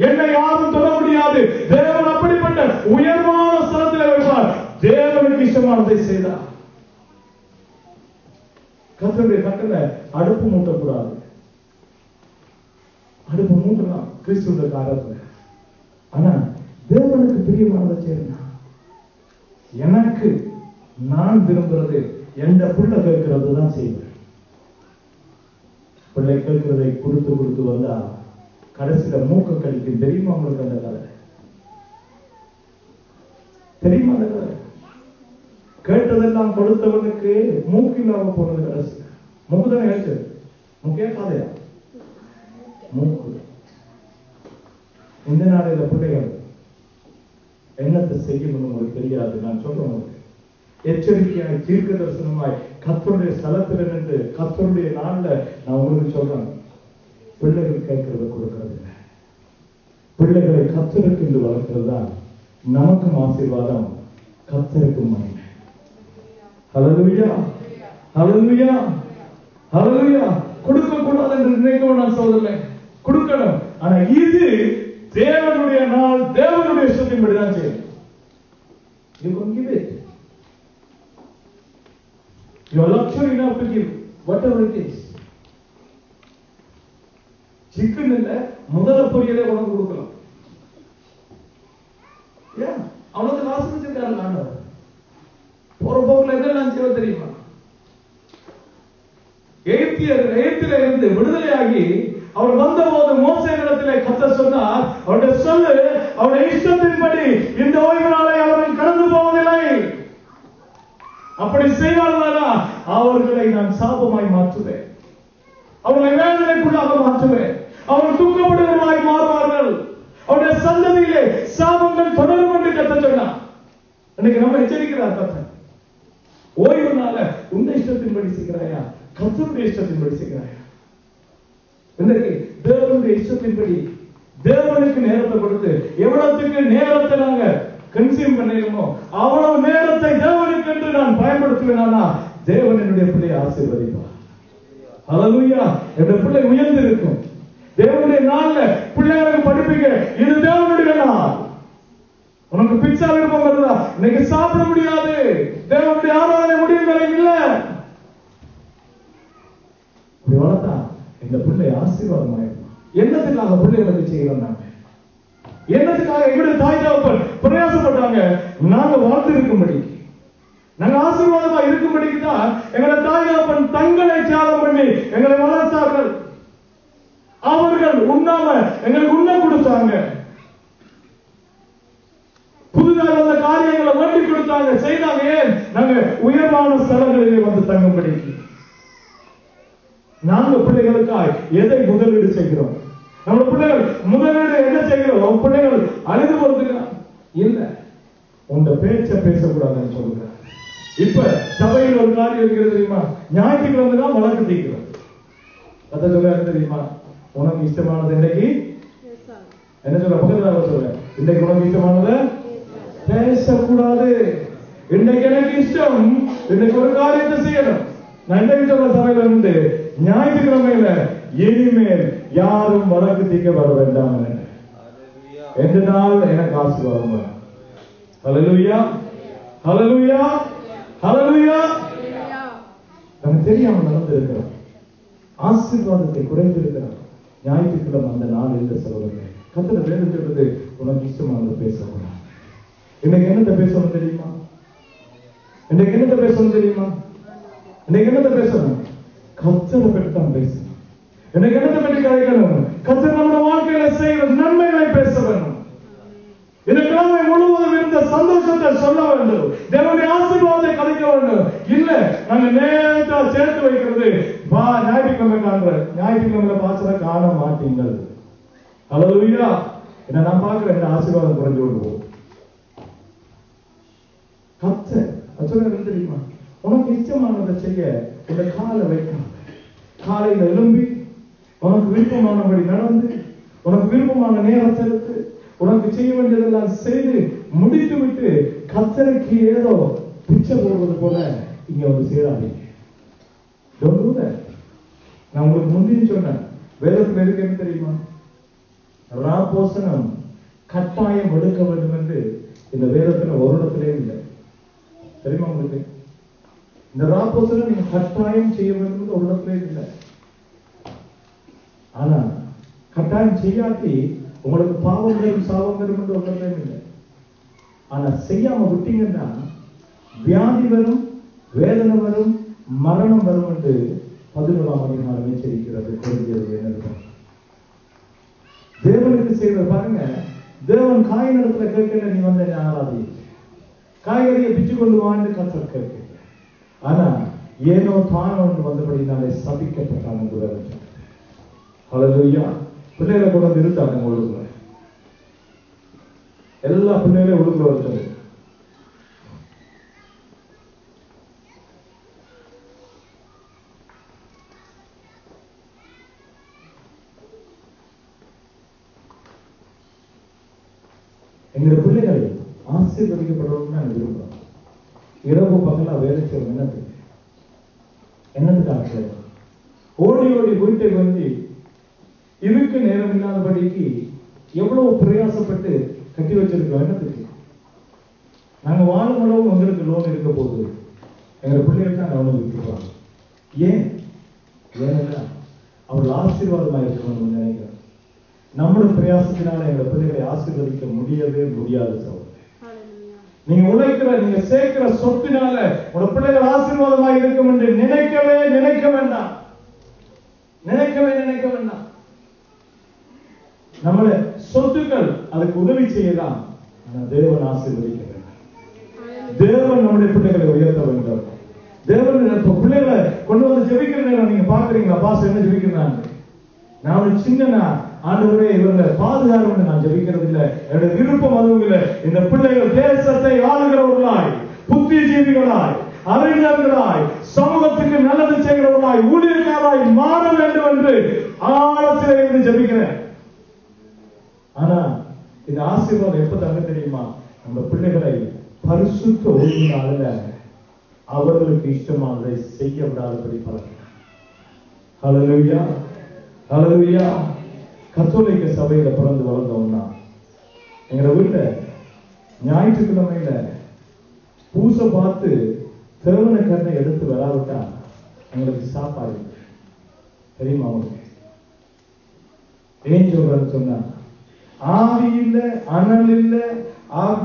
[SPEAKER 1] என்னை யாரும் தொட முடியாது. தேவன் அப்படிப்பட்ட உயர்வான ஸ்தலத்தில் வைப்பார். தேவனுக்கு இஷ்டமானதை செய்தார். கர்த்தருடைய கட்டளை அடுப்பு மூட்டக்கூடாது. அடுப்பு மூட்டலாம் கிறிஸ்துவ காலத்துல. ஆனா தேவனுக்கு பிரியமானதை செய்யணும். எனக்கு நான் விரும்புறது எந்த புள்ள கேட்கிறது தான் செய்வேன். பிள்ளை கேட்கிறதை கொடுத்து வந்தா கடைசியில மூக்க கழிக்கும். தெரியுமா உங்களுக்கு அந்த கதை? தெரியுமா அந்த கதை? கேட்டதெல்லாம் கொடுத்தவனுக்கு மூக்கு இல்லாம போனது. கடைசி மூக்கு தானே கேட்டு மூக்கே காதையா மூக்கு. இந்த நாளையில பிள்ளைகள் என்னத்தை செய்யணும்னு உங்களுக்கு தெரியாது. நான் சொல்றேன் உங்களுக்கு, எச்சரிக்கையாய் தீர்க்க தரிசனமாய் கர்த்தருடைய ஸ்தலத்தில் நின்று கர்த்தருடைய நாள்ல நான் உங்களுக்கு சொல்றேன், பிள்ளைகள் கேட்கறத கொடுக்கறது இல்லை. பிள்ளைகளை கர்த்தருக்கு என்று வளர்க்கிறது தான் நமக்கும் ஆசீர்வாதம், கர்த்தருக்கும் மகிமை. ஹல்லேலூயா ஹல்லேலூயா ஹல்லேலூயா. கொடுக்க கூடாது என்று நினைக்கவும் நான் சொல்லவில்லை, கொடுக்கணும். ஆனா இது தேவனுடைய நாள், தேவனுடைய இஷ்டத்தின்படி தான் செய்யணும். You can give it. You are luxury enough to give whatever it is. Chicken இல்ல, முதல பொரியலே உனக்கு கொடுக்கலாம். ஏன் அவனுக்கு காசு வச்சிருக்காரு ஆண்டவர். போற போக்குல என்னெல்லாம் செய்ய தெரியுமா? எகிப்தில இருந்து விடுதலையாகி அவர் வந்த போது மோசேயிடத்திலே கர்த்தர் சொன்னார், அவருடைய சொல்லு அவருடைய இஷ்டத்தின்படி இந்த ஓய்வு நாளை அவர்கள் கடந்து போவதில்லை. அப்படி செய்வார்களா அவர்களை நான் சாபமாய் மாற்றுவேன், அவர்களை வேதனைக்குள்ளாக மாற்றுவேன், அவர்கள் துக்கப்படுவர்களாய் மாறுவார்கள், அவருடைய சந்ததியிலே சாபங்கள் தொடரும் என்று கர்த்தர் சொன்னார். இன்னைக்கு நம்ம எச்சரிக்கிறார் கர்த்தர். ஓய்வு நாள உன்னை இஷ்டத்தின்படி செய்கிறாயா, கர்த்தருடைய இஷ்டத்தின்படி செய்கிறாயா? இன்றைக்கு தேவனுடைய இஷ்டத்தின்படி தேவனுக்கு நேரத்தை கொடுத்து, எவ்வளவுக்கு நேரத்தை நாங்க கன்சியூம் பண்ணணுமோ அவ்வளவு நேரத்தை தேவனுக்கு என்று நான் பயன்படுத்துவேனா, தேவன் என்னுடைய பிள்ளையை ஆசீர்வதிப்பார். ஹல்லேலூயா. என்னுடைய பிள்ளை உயர்ந்து இருக்கும். தேவனுடைய நாள்ல பிள்ளைகளுக்கு படிப்பீங்க, இது தேவனுடைய நாள். உனக்கு பிச்சா விருப்பம் வருதா? இன்னைக்கு சாப்பிட முடியாது, தேவனுடைய ஆராதனை முடியும் வரை இல்ல. வளர்த்தா இந்த பிள்ளை ஆசீர்வாதமாயிருக்கும். என்னத்துக்காக பிள்ளைகளுக்கு செய்யறோம்? நாங்க என்னத்துக்காக? எங்களுடைய தாய் தகப்பன் பிரயாசப்பட்டாங்க நாங்க வாழ்ந்து இருக்கும்படி, நாங்க ஆசீர்வாதமா இருக்கும்படிக்கு தான் எங்களுடைய தாய் தகப்பன் தங்களை தியாகம் பண்ணி எங்களை வளர்த்தார்கள். அவர்கள் உண்ணாம எங்களுக்கு உண்ண கொடுத்தாங்க, புதுதாக அந்த காரியங்களை வேண்டி கொடுத்தாங்க, செய்தாங்க. ஏன்? நாங்க உயர்வான ஸ்தலங்களிலே வந்து தங்கும்படிக்கு. நாங்க பிள்ளைகளுக்காய் எதை முதலீடு செய்கிறோம்? நம்ம பிள்ளைகள் முதலீடு என்ன செய்கிறோம்? பிள்ளைகள் அழுது போறதுக்கு இல்ல, உங்க பேச்ச பேசக்கூடாதுன்னு சொல்லுங்க. இப்ப சபையில் ஒரு காரியம் இருக்கிறது தெரியுமா? ஞாயிற்றுக்கிழமை தான் வழக்கு தீர்க்கிறோம். அதை சொல்ல தெரியுமா? உனக்கு இஷ்டமானது இன்னைக்கு என்ன சொல்ற? பக்கத்துல சொல்ல, இன்னைக்கு உனக்கு இஷ்டமானது பேசக்கூடாது. இன்னைக்கு எனக்கு இஷ்டம், இன்னைக்கு ஒரு காரியத்தை செய்யணும். நான் இன்னைக்கு சொல்ற சபையில இருந்து ஞாயிற்றுக்கிழமையில இனிமேல் யாரும் வழக்கு தீர்க்க வர வேண்டாம். எந்த நாள் எனக்கு ஆசீர்வாதம் வரும். ஹல்லேலூயா, ஹல்லேலூயா, ஹல்லேலூயா. நமக்கு தெரியாம நடந்திருக்கிறோம், ஆசீர்வாதத்தை குறைந்திருக்கிறோம். ஞாயிற்றுக்கிழமை அந்த நாள் என்று சொல்லுங்க. கர்த்தர் வேதம் சொல்றது, உனக்கு இஷ்டமானது பேசக்கூடாது. இன்னைக்கு என்னத்தை பேசணும் தெரியுமா? இன்னைக்கு என்னத்தை பேசணும் தெரியுமா? இன்னைக்கு என்னத்தை பேசணும்? கர்த்தரை பற்றி தான் பேசணும். இன்னைக்கு என்னத்தை பற்றி கதைக்கணும்? கர்த்தர் நம்முடைய வாழ்க்கையில செய்கிற நன்மைகளை பேச வேண்டும். இந்த கிழமை முழுவதும் இருந்த சந்தோஷத்தை சொல்ல வேண்டும். தேவனுடைய ஆசீர்வாதத்தை கதைக்க வேண்டும். இல்ல நாங்க நேரா சேர்த்து வைக்கிறது ஞாயிற்றுக்கிழமை காண்ற ஞாயிற்றுக்கிழமை பாசல காண மாட்டீங்கள். ஹல்லேலூயா. என்ன நான் பார்க்கிறேன், இந்த ஆசீர்வாதம் குறைஞ்சு கொண்டு போகும். கர்த்தர் தெரியுமா? உனக்கு இஷ்டமானதை செய்ய இந்த காலை வைக்கணும். காலையில எழும்பி உனக்கு விருப்பமானபடி நடந்து, உனக்கு விருப்பமான நேரத்தை எடுத்து, உனக்கு செய்ய வேண்டியதெல்லாம் செய்து முடித்து விட்டு கர்த்தருக்கு ஏதோ பிச்சை போடுவது போல இங்க வந்து சேராதீங்க. நான் உங்களுக்கு முந்தையும் சொன்னேன், வேதத்தில் இருக்குன்னு தெரியுமா? ராப்போசனம் கட்டாயம் எடுக்க வேண்டும் என்று இந்த வேதத்துல ஒரு இடத்திலே இல்லை. தெரியுமா உங்களுக்கு? இந்த ராப்போசனம் நீங்க கட்டாயம் செய்ய வேண்டும் ஒரு இடத்திலே இல்லை. ஆனா கட்டாயம் செய்யாட்டி உங்களுக்கு பாவம் வரும் சாபம் வரும் என்று ஒன்றே இல்லை. ஆனா செய்யாம விட்டீங்கன்னா வியாதி வரும், வேதனை வரும், மரணம் வரும் என்று 11ஆம் அதிகாரம் எச்சரிக்கிறது. தேவனுக்கு செய்வது பாருங்க. தேவன் காயினிடத்துல கேட்கல, நீ வந்த ஆராதி காய்கறியை பிச்சு கொண்டு வாழ்ந்து கர்த்தர் கேட்க. ஆனா ஏனோ தானோ வந்தபடினாலே சபிக்கப்பட்டான் என்று வேலை. ஹல்லேலூயா. பிள்ளைகளை கொண்டு வந்து இருட்டாங்க ஒழுங்குல, எல்லா பிள்ளைகளையும் ஒழுங்குல வச்சது. எங்களுடைய பிள்ளைகள் ஆசீர்வதிக்கப்படணும்னு நான் விரும்புகிறோம். இரவு பகலா வேலை செய்யணும். என்னத்துக்காக ஓடி ஓடி வீட்டை வந்து இருக்க நேரம் இல்லாதபடிக்கு எவ்வளவு பிரயாசப்பட்டு கட்டி வச்சிருக்கோம். என்னத்துக்கு? நாங்க வாழும் அளவு உங்களுக்கு லோன் இருக்க போகுது. எங்க பிள்ளைகள் தான் லோன் விட்டுருவாங்க. ஏன்? ஏன்னா அவர்கள் ஆசீர்வாதமா இருக்கணும்னு நினைக்கிறேன். நம்முடைய பிரயாசத்தினால எங்க பிள்ளைகளை ஆசீர்வதிக்க முடியவே முடியாது. நீங்க உழைக்கிற, நீங்க சேர்க்கிற சொத்தினால உங்க பிள்ளைகள் ஆசீர்வாதமா இருக்கும் என்று நினைக்க வேண்டாம். நம்முடைய சொத்துக்கள் அதுக்கு உதவி செய்யலாம். தேவன் ஆசீர்வதிக்க வேண்டும். தேவன் நம்முடைய பிள்ளைகளை உயர்த்த வேண்டும். தேவன் பிள்ளைகளை கொண்டு வந்து ஜெபிக்கிற நேரம் நீங்க பாக்குறீங்களா? பாஸ் என்ன ஜெபிக்கிறாங்க? நான் சின்ன ஆண்டவரே இவங்க பாதுகாப்பு நான் ஜெபிக்கிறது இல்லை. என்னுடைய விருப்பம் அதுவும் இல்லை. இந்த பிள்ளைகள் தேசத்தை ஆளுகிறவர்களாய், புத்திஜீவிகளாய், அறிஞர்களாய், சமூகத்துக்கு நல்லது செய்கிறவர்களாய், ஊழியர்களாய் மாற வேண்டும் என்று ஆழத்தில் இருந்து ஜெபிக்கிறேன். ஆனா இந்த ஆசீர்வாதம் எப்ப தங்க தெரியுமா? நம்ம பிள்ளைகளை பரிசுத்த ஒழுங்கினால அவர்களுக்கு இஷ்டமானதை செய்ய விடாதபடி பழக்கம். ஹல்லேலூயா, ஹல்லேலூயா. கத்தோலிக்க சபையில பிறந்து வளர்ந்தோம்னா எங்க வீட்டை ஞாயிற்றுக்கிழமையில பூசை பார்த்து தேவன கண்ணை எடுத்து வராவிட்டா எங்களுக்கு சாப்பாடு தெரியுமா? அவங்களுக்கு ஏன் சொல்றேன்னு சொன்னா, ஆவி இல்ல, அனல் இல்ல,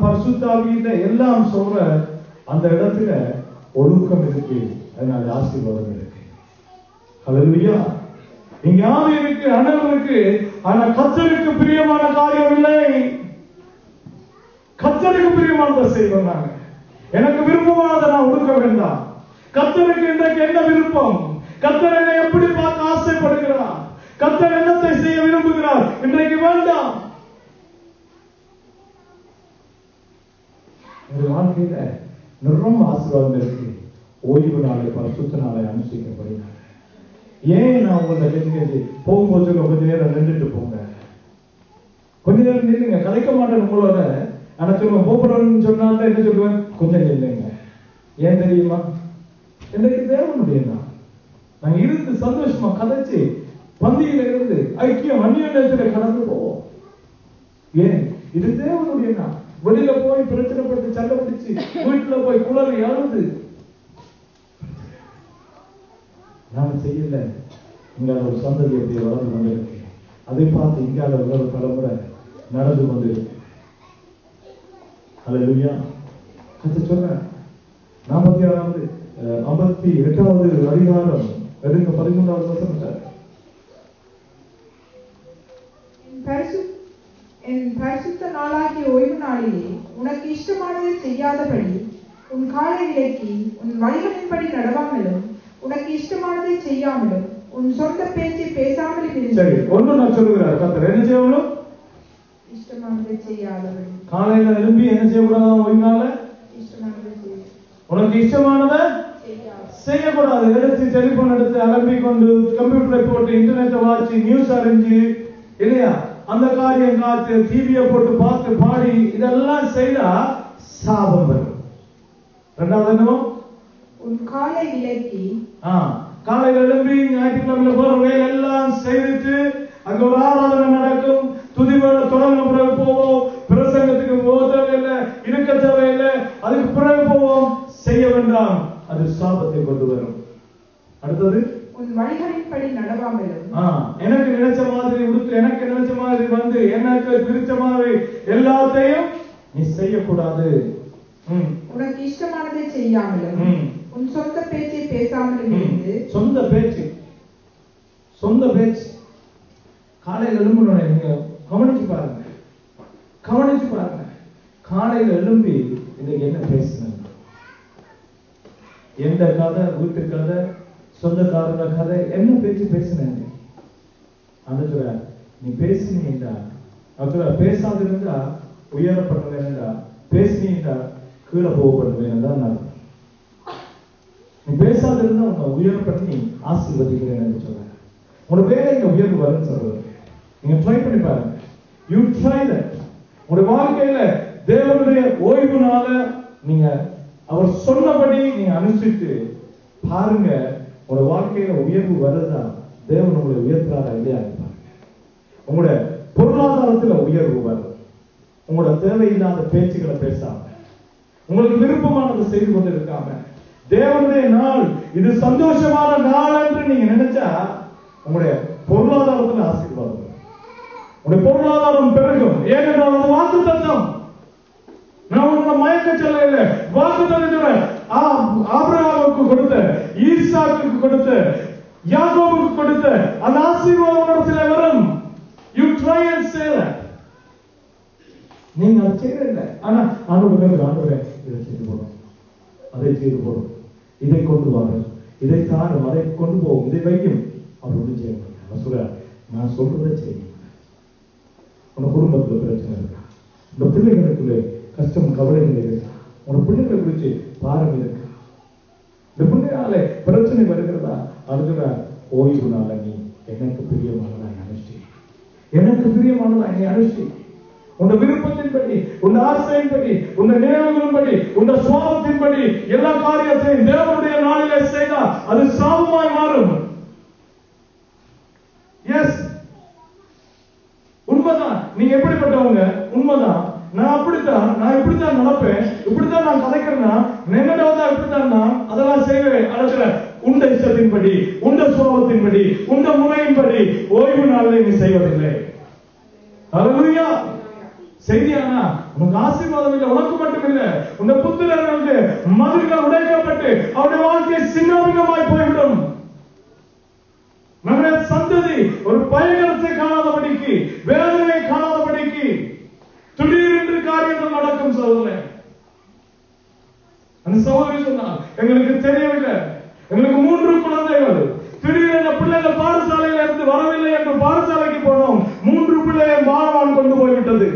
[SPEAKER 1] பரிசுத்தாவி இல்ல, எல்லாம் சொல்ற அந்த இடத்துல ஒழுக்கம் இருக்கு. அதனால ஆசீர்வாதம் இருக்கு. ஹல்லேலூயா. இங்க ஆவி இருக்கு, அனல் இருக்கு. ஆனா கர்த்தருக்கு பிரியமான காரியம் இல்லை. கர்த்தருக்கு பிரியமானதை செய்வோம். நாங்க எனக்கு விருப்பமானதை நான் ஒடுக்க வேண்டாம். கர்த்தருக்கு இன்றைக்கு என்ன விருப்பம்? கர்த்தர் என்னை எப்படி பார்க்க ஆசைப்படுகிறார்? கர்த்தர் என்னத்தை செய்ய விரும்புகிறார்? இன்றைக்கு வேண்டாம். ஒரு வாழ்க்கையில நிறைய ஆசீர்வாதம் இருக்கு. ஓய்வு நாளை பரிசுத்த நாளை அனுஷ்டிக்கப்படுகிறார். ஏன் நான் உங்கள்கிட்ட போகும்போது கொஞ்ச நேரம் நின்றுட்டு போங்க, கொஞ்ச நேரம் நில்லுங்க, கலைக்க மாட்டேன் உங்களோட. ஆனா சொல்லுவேன் போறோம்னு சொன்னால என்ன சொல்லுவேன், கொஞ்சம் இல்லைங்க. ஏன் தெரியுமா? எனக்கு தேவனுடைய நாள். நாங்க இருந்து சந்தோஷமா கதைச்சு பந்தியில இருந்து ஐக்கியம் அந்நியத்துல கடந்து போவோம். ஏன்? இது தேவனுடைய நாள். வெளியில போய் பிரச்சனைப்பட்டு சண்டை பிடிச்சு வீட்டுல போய் குளறி அழுது நாம செய்யல. இங்கால ஒரு சந்ததி எப்படி வளர்ந்து கொண்டிருக்கு, அதை பார்த்து இங்கால ஒரு தலைமுறை நடந்து கொண்டிருக்கு. அல்லேலூயா. கர்த்தர் சொல்றார் 58வது அதிகாரம் 13வது வசனம்.
[SPEAKER 2] என் பரிசுத்த நாளாகிய ஓய்வு நாளிலே உனக்கு இஷ்டமானதை செய்யாதபடி உன் காலை விலக்கி உன் வழிகளின்படி நடவாமலும் உனக்கு இஷ்டமானதை செய்யாமலும் உன் சொந்த பேச்சை பேசாமலும் இரு.
[SPEAKER 1] சரி, ஒண்ணு நான் சொல்லுகிறார் கர்த்தர். என்ன செய்யணும்?
[SPEAKER 2] இஷ்டமானதை செய்யாதபடி.
[SPEAKER 1] காலையில எழும்பி என்ன செய்யக்கூடாது? ஓய்வுனால
[SPEAKER 2] இஷ்டமானதை செய்ய,
[SPEAKER 1] உனக்கு இஷ்டமானதை செய்யக்கூடாது. எடுத்து டெலிபோன் எடுத்து அலம்பி கொண்டு கம்ப்யூட்டரை போட்டு இன்டர்நெட்டை வாட்சி நியூஸ் அறிஞ்சு இல்லையா, அந்த காரியம் காத்து டிவியை போட்டு பார்த்து பாடி இதெல்லாம் செய்தா சாபம் வரும். ரெண்டாவது என்னவோ?
[SPEAKER 2] உன் காலை விலக்கி,
[SPEAKER 1] காலையில எழும்பி ஞாயிற்றுக்கிழமையில போற வேலை எல்லாம் செய்துட்டு அங்க ஒரு ஆராதனை நடக்கும், துதிவேளை தொடங்க பிறகு போவோம், பிரசங்கத்துக்கு போக தேவையில்லை, இருக்க தேவையில்லை, அதுக்கு பிறகு போவோம். செய்ய வேண்டாம், அது சாபத்தை கொண்டு வரும். அடுத்தது
[SPEAKER 2] உன் வழிகளின்படி நடவாமலும்,
[SPEAKER 1] எனக்கு நினைச்ச மாதிரி உடுத்து, எனக்கு நினைச்ச மாதிரி வந்து, எனக்கு பிரிச்ச மாதிரி எல்லாத்தையும் நீ செய்யக்கூடாது.
[SPEAKER 2] உனக்கு இஷ்டமானதை செய்யாமலும் உன் சொந்த பேச்சை பேசாமலும் இருந்து. சொந்த பேச்சு,
[SPEAKER 1] சொந்த பேச்சு. காலையில எழும்பணும். நீங்க கவனிச்சு பாருங்க, கவனிச்சு பாருங்க. காலையில எழும்பி இன்னைக்கு என்ன பேசினாங்க, எந்த கதை, வீட்டு கதை, சொந்தக்காரங்க கதை, என்ன பேச்சு பேசினாங்க? அந்த நீ பேசினீண்டா, பேசாதிருந்தா உயரப்பட்டவேண்டா, பேசினீண்டா கீழே போகப்படுவேன் தான் நான். நீ பேசாதிருந்தா உங்க உயரப்பட்டு நீ ஆசீர்வதிக்கிறேன் சொல்ற. உங்களோட வேலைங்க உயர்வு வரும்னு சொல்றது. நீங்க ட்ரை பண்ணி பாருங்க. You try that. உங்களுடைய வாழ்க்கையில தேவனுடைய ஓய்வுனால நீங்க அவர் சொன்னபடி நீங்க அனுசரித்து பாருங்க, உங்களோட வாழ்க்கையில உயர்வு வருதா, தேவன் உங்களை உயர்த்தாரா இல்லையா பாருங்க. உங்களுடைய பொருளாதாரத்துல உயர்வு வரும். உங்களோட தேவையில்லாத பேச்சுக்களை பேசாம, உங்களுக்கு விருப்பமானதை செய்து கொண்டு இருக்காம, தேவனுடைய நாள் இது சந்தோஷமான நாள் என்று நீங்க நினைச்சா உங்களுடைய பொருளாதாரத்துல ஆசீர்வாதம், உங்களுடைய பொருளாதாரம் பெருகும். ஏனென்றால் அது வாக்குத்தத்தம். நான் உங்களை மயக்க சொல்லல, வாக்குத்தத்தம். ஆபிரகாமுக்கு கொடுத்த, ஈசாக்கு கொடுத்த, யாக்கோபுக்கு கொடுத்த அந்த ஆசீர்வாதம் சில வரும். You try and say that. நீங்க அதை செய்யல. ஆனா ஆண்டவரே இதை செய்து போடும், அதை செய்து போடும், இதை கொண்டு வாங்க, இதை தாரும், அதை கொண்டு போகும், இதை வைக்கும். அவர் ஒன்றும் செய்ய மாட்டார். சொல்ற நான் சொல்றதை செய்யும். உங்க குடும்பத்துல பிரச்சனை இருக்கா, உங்க பிள்ளைகளுக்குள்ள கஷ்டம் கவலைகள் இருக்கா, உங்க பிள்ளைகளை குறிச்சு பாரம் இருக்கா, இந்த பிள்ளையால பிரச்சனை வருகிறதா, அதுல ஓய்வுனால நீ எனக்கு பிரியமானதா அனுஷ்டி, எனக்கு பிரியமானதா நீ அனுஷ்டி. உன் விருப்பத்தின்படி, உன் ஆசையின்படி, உன் நினைவுகளின்படி, உன் சுவாபத்தின்படி எல்லா காரியத்தையும் தேவனுடைய நாளிலே செய்தா அது சாபமாய் மாறும். எஸ், உண்மைதான். நீங்க எப்படிப்பட்டவங்க? உண்மைதான். நான் அப்படித்தான், நான் இப்படித்தான் நடப்பேன், இப்படித்தான் நான் கதைக்கிறேன்னா, என்னடா இப்படித்தான் நான் அதெல்லாம் செய்வேன். அழகிற உண்ட இஷ்டத்தின்படி, உண்ட சுவாபத்தின்படி, உண்ட முறையின்படி ஓய்வு நாளில் நீ செய்வதில்லை. ஹல்லேலூயா. செய்தியானா உனக்கு ஆசீர்வாதம் இல்லை, உனக்கு மட்டும் இல்லை, உன் புத்திரர்களுக்கு மதில்கள் உடைக்கப்பட்டு அவருடைய வாழ்க்கை சின்னாபின்னமாய் போய்விடும். நம்முடைய சந்ததி ஒரு பயங்கரத்தை காணாதபடிக்கு, வேதனை காணாதபடிக்கு திடீரென்று காரியங்கள் நடக்கும். சகோதரன், அந்த சகோதரி சொன்னார், எங்களுக்கு தெரியவில்லை, எங்களுக்கு 3 குழந்தைகள், திடீரென பிள்ளைகள் பாடசாலையில இருந்து வரவில்லை என்று பாடசாலைக்கு போனோம். 3 பிள்ளையை மாணவன் கொண்டு போய்விட்டது.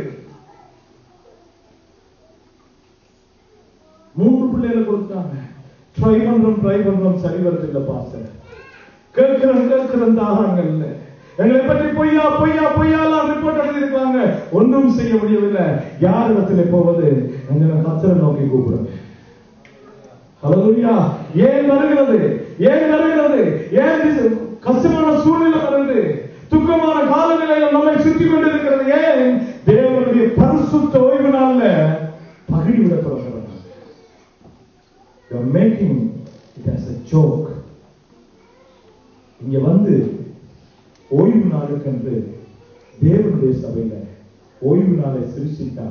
[SPEAKER 1] 3 பிள்ளைகளை கொடுத்தாங்க. ட்ரை பண்றோம் சரி வருது இல்ல பாஸ்டர். கேட்கிறோம் தாராங்க இல்ல. எங்களை பற்றி பொய்யாலாம் ரிப்போர்ட் எழுதியிருக்காங்க. ஒன்றும் செய்ய முடியவில்லை. யார் இடத்துல போவது? எங்களை கர்த்தரை நோக்கி கூப்பிடுங்க. ஹல்லேலூயா. ஏன் வருகிறது? ஏன் கஷ்டமான சூழ்நிலை வருது? துக்கமான காலநிலையில் நம்மை சுற்றி கொண்டிருக்கிறது. ஏன்? தேவனுடைய பரிசுத்த ஓய்வு நாள்ல பகிடி விடப்படுகிறது. You are making it as a joke. இங்க வந்து ஓய்வு நாளுக்கு என்று தேவனுடைய சபையில ஓய்வு நாளை சிருஷ்டித்தா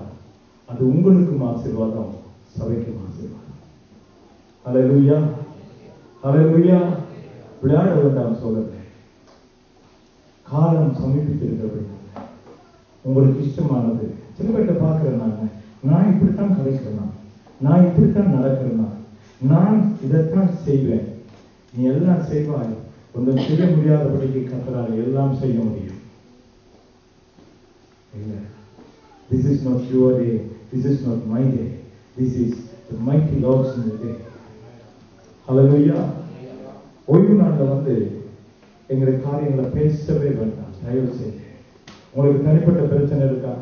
[SPEAKER 1] அது உங்களுக்கும் ஆசீர்வாதம், சபைக்கும் ஆசீர்வாதம். ஹல்லேலூயா, ஹல்லேலூயா. விளையாட வேண்டாம் சொல்லுங்க. காலம் சமீபித்திருக்கிறது. உங்களுக்கு இஷ்டமானது சில பேர்கிட்ட பார்க்கிறேன். நான் இப்படித்தான் கதைக்கிறேன், நான் இப்படித்தான் நடக்கிறேன், நான் இதைத்தான் செய்வேன். நீ எல்லாம் செய்வாய். ஒன்றும் செய்ய முடியாதபடிக்கு கர்த்தரால் எல்லாம் செய்ய முடியும். இல்லை, this is not your day, this is not my day, this is the mighty Lord's day. ஹல்லேலூயா. ஓய்வு நாள்ல வந்து எங்களுடைய காரியங்களை பேசவே வேண்டாம். தயவு செய்து உங்களுக்கு தனிப்பட்ட பிரச்சனை இருக்கா,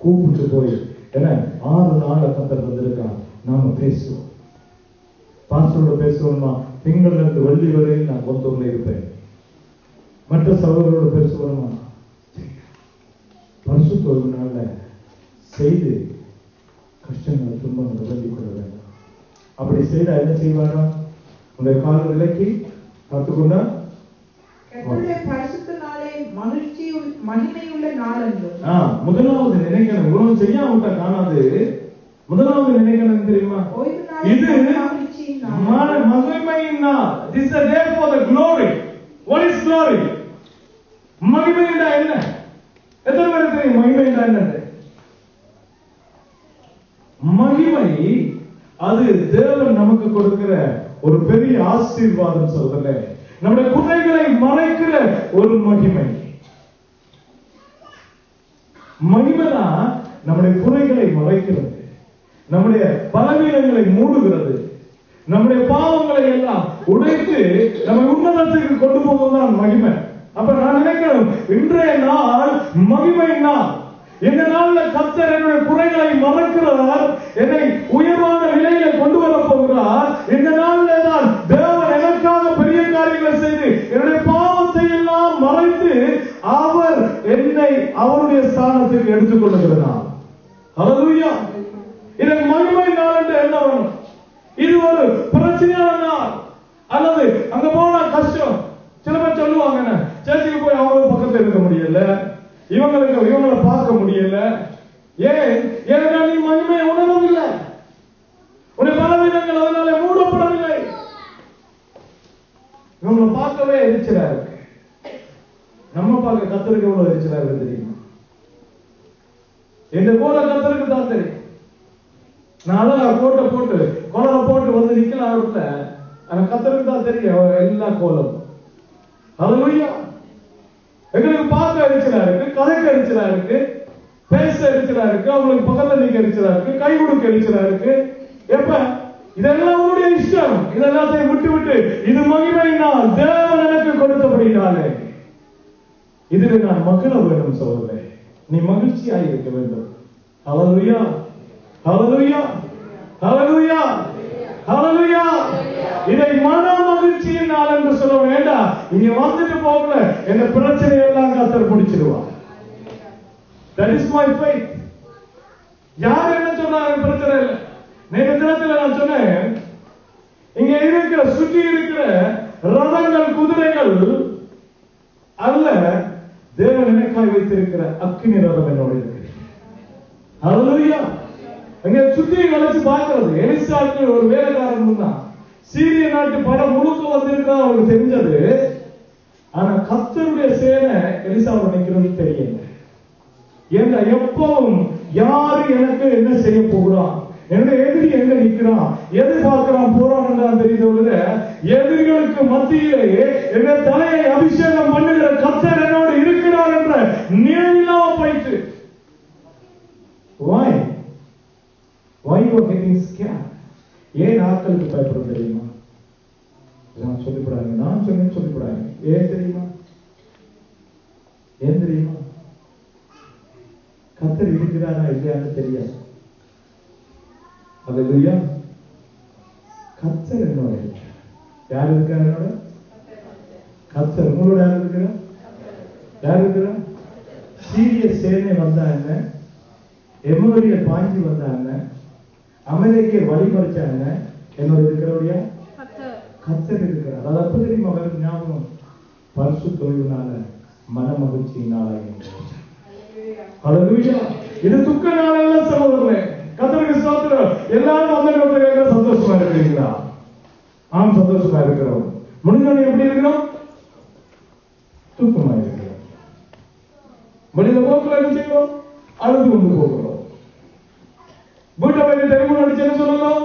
[SPEAKER 1] கூப்பிட்டு போய் ஏன்னா 6 நாள கர்த்தர் வந்திருக்கா, நாம பேசுவோம். பாஸ்டரோட பேசுவோம்னா திங்கள்ல இருந்து வெள்ளி வரை நான் கொத்தூர்ல இருப்பேன். மற்ற சகோதரோட பேசுவோமா? பரிசுத்த ஓய்வு நாள்ல செய்து கஷ்டங்களை துன்பங்களை விளங்கிக் கொள்ள வேண்டும். அப்படி செய்தா என்ன செய்வாரா? உங்களுடைய கால விலைக்கு காத்துக்கொண்டா
[SPEAKER 2] பரிசுத்த நாளை மகிழ்ச்சி மகிமையுள்ள நாள் என்று
[SPEAKER 1] முதலாவது நினைக்கணும். இவ்வளவு செய்யாம காணாது. முதலாவது நினைக்கணும் தெரியுமா? இது மகிமையின் நாள். This is a day for the glory. What is glory? மகிமை என்றால் என்ன? எத்தனை பேருக்கு தெரியும் மகிமை என்றால் என்ன? மகிமை அது தேவன் நமக்கு கொடுக்கிற ஒரு பெரிய ஆசீர்வாதம். சொல்றேன், நம்முடைய குறைகளை மறைக்கிற ஒரு மகிமை. மகிமைதான் நம்முடைய குறைகளை மறைக்கிறது, நம்முடைய பலவீனங்களை மூடுகிறது, நம்முடைய பாவங்களை எல்லாம் உடைத்து நம்மை உன்னதத்துக்கு கொண்டு போவதுதான் மகிமை. அப்ப நான் நினைக்கிறேன், இன்றைய நாள் மகிமை நாள். இந்த நாள்ல கர்த்தர் என்னுடைய குறைகளை மறக்கிறார், என்னை உயர்வான நிலையில கொண்டு வர போகிறார். இந்த நாள்ல தான் தேவன் எனக்காக பெரிய காரியங்களை செய்து என்னுடைய பாவத்தை எல்லாம் மறைத்து அவர் என்னை அவருடைய ஸ்தானத்துக்கு எடுத்துக் கொள்ளுகிறார். ஹல்லேலூயா. இது மகிமை நாள் என்று என்ன வேணும்? இது ஒரு பிரச்சனையான நாள் அல்லது அங்க போனா கஷ்டம். சில பேர் சொல்லுவாங்க, சர்ச்சுக்கு போய் அவங்க பக்கத்துல இருக்க முடியல, இவங்களை பார்க்க முடியல. ஏன்? ஏன்னா நீ மகிமையை உணரவில்லை. உன்னுடைய பலவீனங்கள் அதனால மூடப்படவில்லை. இவங்களை பார்க்கவே எரிச்சலா இருக்கு. நம்ம பார்க்க கர்த்தருக்கு எவ்வளவு எரிச்சலா இருக்கு தெரியுமா? என்ன போல கர்த்தருக்கு தான் தெரியும். நான் கோட்டை போட்டு கொலரை போட்டு வந்து நிக்கலாம் இடத்துல, ஆனா கர்த்தருக்கு தான் தெரியும் எல்லா கோலம். ஹல்லேலூயா. எங்களுக்கு பார்க்க எரிச்சலா இருக்கு, கதைக்கு எரிச்சலா இருக்கு, பேச எரிச்சலா இருக்கு, அவங்களுக்கு பக்கத்துல நீங்க எரிச்சலா இருக்கு, கை கொடுக்க எரிச்சலா இருக்கு. எப்ப இதெல்லாம் உங்களுடைய இஷ்டம். இதெல்லாத்தையும் விட்டு இது மகிமையினால் தேவன் எனக்கு கொடுத்தபடினாலே இதுல நான் மகிழ வேண்டும். சொல்றேன், நீ மகிழ்ச்சியாக இருக்க வேண்டும். ஹல்லேலூயா, ஹல்லேலூயா, ஹல்லேலூயா, ஹல்லேலூயா. இதை மன மகிழ்ச்சியின் நாள் என்று சொல்ல வேண்டாம். இங்க வந்துட்டு போகல, என்ன பிரச்சனை எல்லாம் கர்த்தர் முடிச்சிடுவார். That is my faith. யார் என்ன சொன்னாங்க பிரச்சனை இல்லை. நேற்று தினத்தில் நான் சொன்னேன், இங்க இருக்கிற சுற்றி இருக்கிற ரதங்கள் குதிரைகள் அல்ல, தேவன் எனக்காய் வைத்திருக்கிற அக்கினி ரதம் என்னோட இருக்கு. ஹல்லேலூயா. அங்க சுற்றி வளைச்சு பார்க்கிறது. எலிசாக்கு ஒரு வேலைக்காரன் இருந்தான். சீரிய நாட்டு படம் முழுக்க வந்திருக்கா அவருக்கு தெரிஞ்சது. ஆனா கர்த்தருடைய சேனை எலிசாவோட நிக்கிறது தெரியல. ஏன்னா எப்பவும் யாரு எனக்கு என்ன செய்ய போகிறான், என்னுடைய எதிரி எங்க நிற்கிறான், எது பார்க்கிறான் போறான் தான் தெரிந்தவங்க. எதிரிகளுக்கு மத்தியிலே எங்க தலையை அபிஷேகம் பண்ணுகிற கர்த்தர் என்னோடு இருக்கிறார் என்ற நினைவில்லாம போயிட்டு. Why you are getting scared? ஏன் ஆட்களுக்கு பயப்பட தெரியுமா? சொல்லிவிடாங்க, நான் சொன்னேன்னு சொல்லிவிடாங்க. ஏன் தெரியுமா? ஏன் தெரியுமா? கர்த்தர் இருக்கிறாரா இல்லையான்னு தெரியாது. அல்லேலூயா. கர்த்தர் என்னோட இருக்கிறார். யார் இருக்கிறார்? என்னோட கர்த்தர். உங்களோட யார் இருக்கிறார்? யார் இருக்கிறார்? சீரிய சேனை வந்தா என்ன, எமோரிய பாஞ்சி வந்தா என்ன, அமெரிக்க வழிமறிச்சா என்ன, என்னோட இருக்கிறவரையா கர்த்தர் இருக்கிறார். அது அப்ப தெரியுமா அவருக்கு ஞாபகம்? பரிசுத்த ஓய்வுனால மன மகிழ்ச்சியினால. அல்லேலூயா. இது துக்க நாளல்ல சகோதரர்களே. கர்த்தருக்கு ஸ்தோத்திரம். எல்லாரும் அந்த சந்தோஷமா இருக்கிறீங்களா? ஆம், சந்தோஷமா இருக்கிறோம். முடிஞ்சவங்க எப்படி இருக்கிறோம்? தூக்கமா இருக்கிறோம். வெளியில போக்குல என்ன செய்வோம்? அழுது கொண்டு போகிறோம். வீட்டை போய் டெலிபோன் அடிச்சு சொல்லலாம்.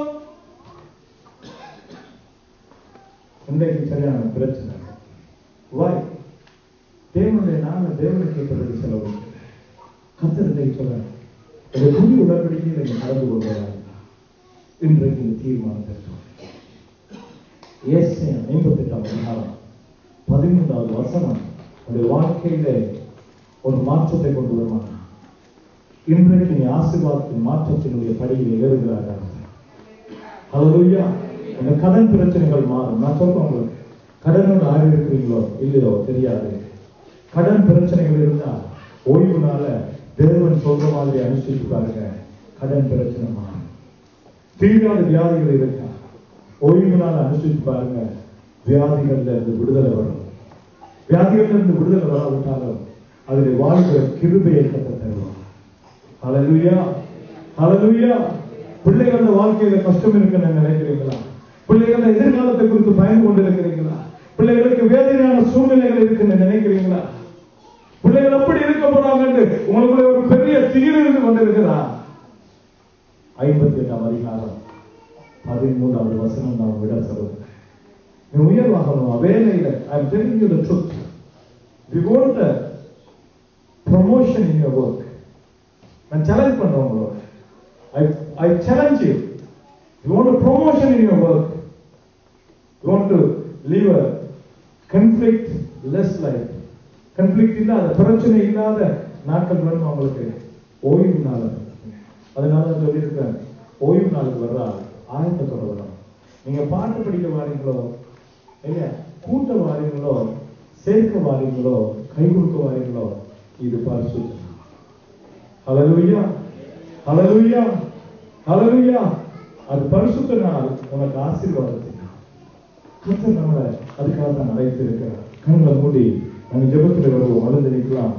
[SPEAKER 1] இன்றைக்கு சரியான பிரச்சனை. வாய் தேவனுடைய நாம தேவனை கேட்பதற்கு செலவு. கர்த்தர் இன்றைக்கு சொல்ற இந்த புதிய உடன்படிக்கையில் நீங்க நடந்து கொள்கிறார். இன்றைக்கு இந்த தீர்மானத்தை 58ஆம் அதிகாரம் 13வது வசனம் உடைய வாழ்க்கையில ஒரு மாற்றத்தை கொண்டு வருவாங்க. இன்றைக்கு நீ ஆசீர்வாதத்தின் மாற்றத்தினுடைய படியில் ஏறுகிறார்கள். அல்லேலூயா. இந்த கடன் பிரச்சனைகள் மாறும். நான் சொல்றேன், உங்களுக்கு கடனோடு ஆறு இருக்கிறீங்களோ இல்லையோ தெரியாது. கடன் பிரச்சனைகள் இருந்தா ஓய்வுனால தேவன் சொல்ற மாதிரி அனுஷ்டித்து பாருங்க, கடன் பிரச்சனை மாறும். தீராத வியாதிகள் இருக்கா, ஓய்வுனால அனுஷ்டித்து பாருங்க, வியாதிகள்ல இருந்து விடுதலை வரும். வியாதிகள்ல இருந்து விடுதலை வராவிட்டாலும் அதில் வாழ்கிற கிருபையை கத்த தருவார். ஹல்லேலூயா. ஹல்லேலூயா. பிள்ளைகளோட வாழ்க்கையில கஷ்டம் இருக்குன்னு நினைக்கிறீங்களா? பிள்ளைகள எதிர்காலத்தை குறித்து பயந்து கொண்டு இருக்கிறீங்களா? பிள்ளைகளுக்கு வேதனையான சூழ்நிலைகள் இருக்குன்னு நினைக்கிறீங்களா? பிள்ளைகள் எப்படி இருக்க போறாங்க உங்களுக்குள்ள ஒரு பெரிய திகில் இருந்து கொண்டிருக்கிறா? 58ஆம் அதிகாரம் 13வது வசனம் நான் விட சொல்றேன். நீ உயர்வாகணும். வேலையில I am telling you the truth. You want a promotion in your work. நான் சேலஞ்ச் பண்றேன் உங்களோட. I challenge you. You want a promotion in your work. You want to live a conflict less life. Conflict இல்லாத, பிரச்சனை இல்லாத நாட்கள் வேணும் உங்களுக்கு. ஓய்வு நாள். அதனால சொல்லியிருக்கேன், ஓய்வு நாளுக்கு வர்ற ஆயத்தத்தோட வரும். நீங்க பாட்டு படிக்க வாரீங்களோ இல்லையா, கூட்ட வாரீங்களோ, சேர்க்க வாரீங்களோ, கை கொடுக்க வாரீங்களோ, இது பரிசுத்தம். ஹல்லேலூயா. ஹல்லேலூயா. ஹல்லேலூயா. அது பரிசுத்த நாள், உனக்கு ஆசீர்வாதத்தின் கர்த்தர் நம்மளை அதுக்காக தான் அழைத்து இருக்கிறார். கண்களை மூடி நாங்கள் ஜெபத்தில் வருவோம். வளர்ந்து நிற்கலாம்.